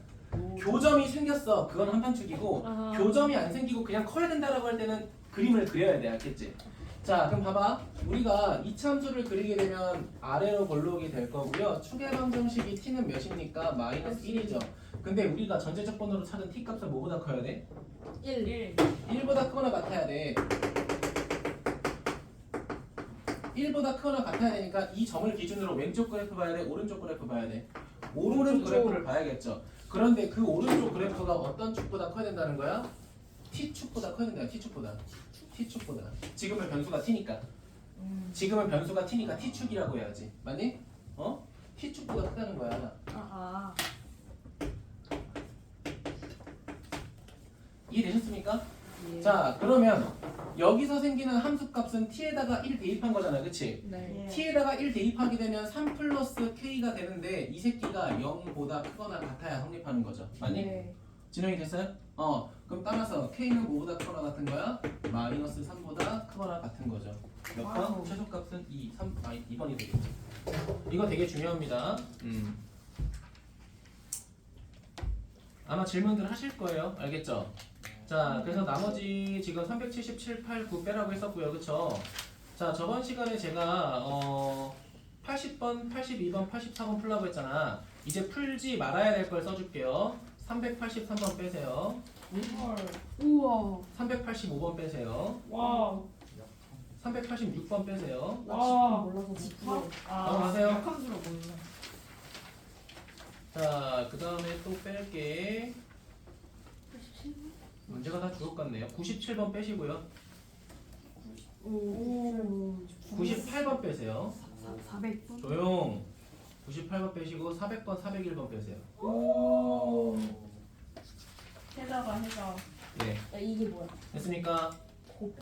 교점이 생겼어. 그건 한판축이고 아. 교점이 안 생기고 그냥 커야 된다라고 할 때는 그림을 그려야 돼. 알겠지? 자, 그럼 봐봐. 우리가 이차함수를 그리게 되면 아래로 볼록이 될 거고요. 축의 방정식이 t는 몇입니까? 마이너스 1이죠. 근데 우리가 전제적 번호로 찾은 t 값은 뭐보다 커야 돼? 1. 1보다 크거나 같아야 돼. 1보다 크거나 같아야 되니까 이 점을 기준으로 왼쪽 그래프 봐야 돼? 오른쪽 그래프 봐야 돼? 오른쪽 그래프를 봐야겠죠. 그런데 그 오른쪽 그래프가 어떤 축보다 커야 된다는 거야? t축보다 커야 된다. t축보다. t축보다. 지금은 변수가 t니까. 지금은 변수가 t니까 t축이라고 해야지. 맞니? 어? t축보다 크다는 거야. 아. 이해되셨습니까? 예. 자, 그러면 여기서 생기는 함수값은 t에다가 1 대입한 거잖아. 그치? 네. t에다가 1 대입하게 되면 3 플러스 k가 되는데 이 새끼가 0보다 크거나 같아야 성립하는 거죠. 맞니? 네. 진행이 됐어요? 그럼 따라서 k는 뭐보다 크거나 같은 거야? 마이너스 3보다 크거나 같은 거죠. 몇 번? 와우. 최소값은 2번이 되겠죠. 이거 되게 중요합니다. 아마 질문들 하실 거예요. 알겠죠? 자, 그래서 나머지 지금 377, 8, 9 빼라고 했었고요. 그쵸? 자, 저번 시간에 제가 80번, 82번, 84번 풀라고 했잖아. 이제 풀지 말아야 될 걸 써줄게요. 383번 빼세요. 우와. 385번 빼세요. 와. 386번 빼세요. 와. 몰라서 못 풀어. 넘어가세요. 약한 수로 몰라. 자, 그 다음에 또 뺄게. 문제가 다 주옥 같네요. 97번 빼시고요. 오. 98번 빼세요. 400분? 조용. 98번 빼시고 400번, 401번 빼세요. 오. 해자가. 네. 야, 이게 뭐야? 됐습니까? 곱.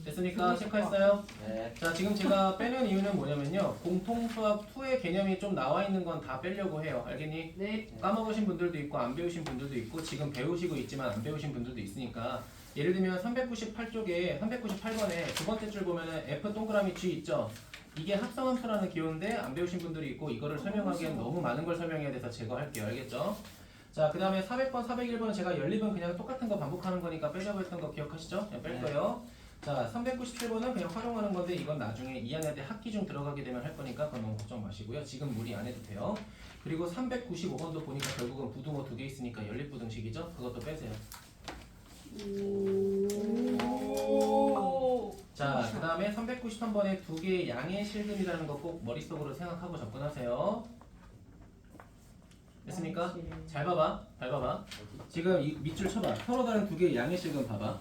됐습니까? 체크했어요? 네. 자, 지금 제가 빼는 이유는 뭐냐면요. 공통수학 2의 개념이 좀 나와 있는 건 다 빼려고 해요. 알겠니? 네. 까먹으신 분들도 있고 안 배우신 분들도 있고 지금 배우시고 있지만 안 배우신 분들도 있으니까 예를 들면 398쪽에 398번에 두 번째 줄 보면은 F 동그라미 G 있죠? 이게 합성함수라는 기호인데 안 배우신 분들이 있고 이거를 설명하기엔 너무 많은 걸 설명해야 돼서 제거할게요. 알겠죠? 자, 그 다음에 400번, 401번은 제가 연립은 그냥 똑같은 거 반복하는 거니까 빼자고 했던 거 기억하시죠? 그냥 뺄 거예요. 자, 397번은 그냥 활용하는 건데 이건 나중에 2학년 때 학기 중 들어가게 되면 할 거니까 그건 너무 걱정 마시고요. 지금 무리 안 해도 돼요. 그리고 395번도 보니까 결국은 부등호 2개 있으니까 연립부등식이죠? 그것도 빼세요. 오. 자, 그 다음에 393번에 두 개의 양의 실근이라는 거 꼭 머릿속으로 생각하고 접근하세요. 됐습니까? 잘 봐봐. 잘 봐봐. 지금 이 밑줄 쳐봐. 서로 다른 두 개의 양의 실근 봐봐.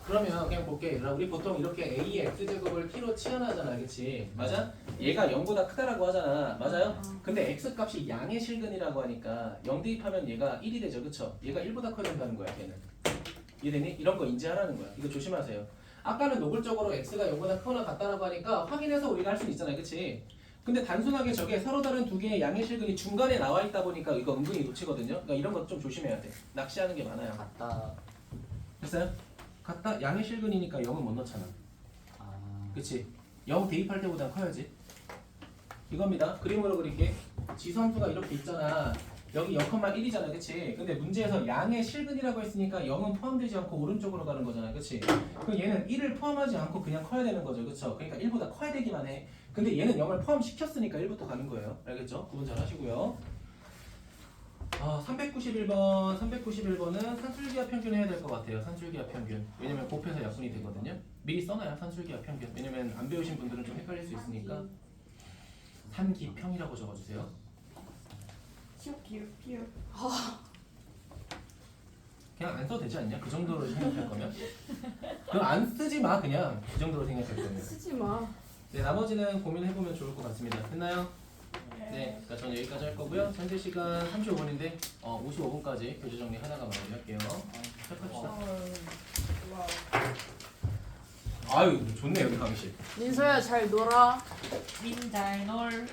그러면 그냥 볼게. 얘들아. 우리 보통 이렇게 A의 X제곱을 T로 치환하잖아. 그치? 맞아? 얘가 0보다 크다라고 하잖아. 맞아요? 근데 X값이 양의 실근이라고 하니까 0 대입하면 얘가 1이 되죠. 그쵸? 얘가 1보다 커야 된다는 거야. 걔는. 이해되니? 이런 거 인지하라는 거야. 이거 조심하세요. 아까는 노골적으로 X가 0보다 크거나 같다라고 하니까 확인해서 우리가 할 수 있잖아요. 그치? 근데 단순하게 저게 서로 다른 두 개의 양의 실근이 중간에 나와 있다 보니까 이거 은근히 놓치거든요. 그러니까 이런 거 좀 조심해야 돼. 낚시하는 게 많아요. 갔다. 됐어요? 같다 양의 실근이니까 0은 못 넣잖아. 그치? 0 대입할 때보단 커야지. 이겁니다. 그림으로 그릴게. 지수함수가 이렇게 있잖아. 여기 0,1이잖아. 그치? 근데 문제에서 양의 실근이라고 했으니까 0은 포함되지 않고 오른쪽으로 가는 거잖아. 그치? 그럼 얘는 1을 포함하지 않고 그냥 커야 되는 거죠. 그쵸? 그러니까 1보다 커야 되기만 해. 근데 얘는 0을 포함시켰으니까 1부터 가는 거예요. 알겠죠? 구분 잘 하시고요. 391번은 산술기하 평균 해야 될 것 같아요. 산술기하 평균. 왜냐면 곱해서 약분이 되거든요. 미리 써놔요. 산술기하 평균. 왜냐면 안 배우신 분들은 좀 헷갈릴 수 있으니까. 산기평이라고 적어주세요. 기억. 그냥 안 써도 되지 않냐? 그 정도로 생각할 거면. 그럼 안 쓰지 마. 그냥 그 정도로 생각할 거면. 쓰지 마. 네, 나머지는 고민해보면 좋을 것 같습니다. 됐나요? 네, 그러니까 저는 여기까지 할 거고요. 현재 시간 35분인데 55분까지 교재 정리 하다가 마무리할게요. 시작합시다. 와. 아유, 좋네 여기 강의실. 민서야 잘 놀아. 민잘 놀.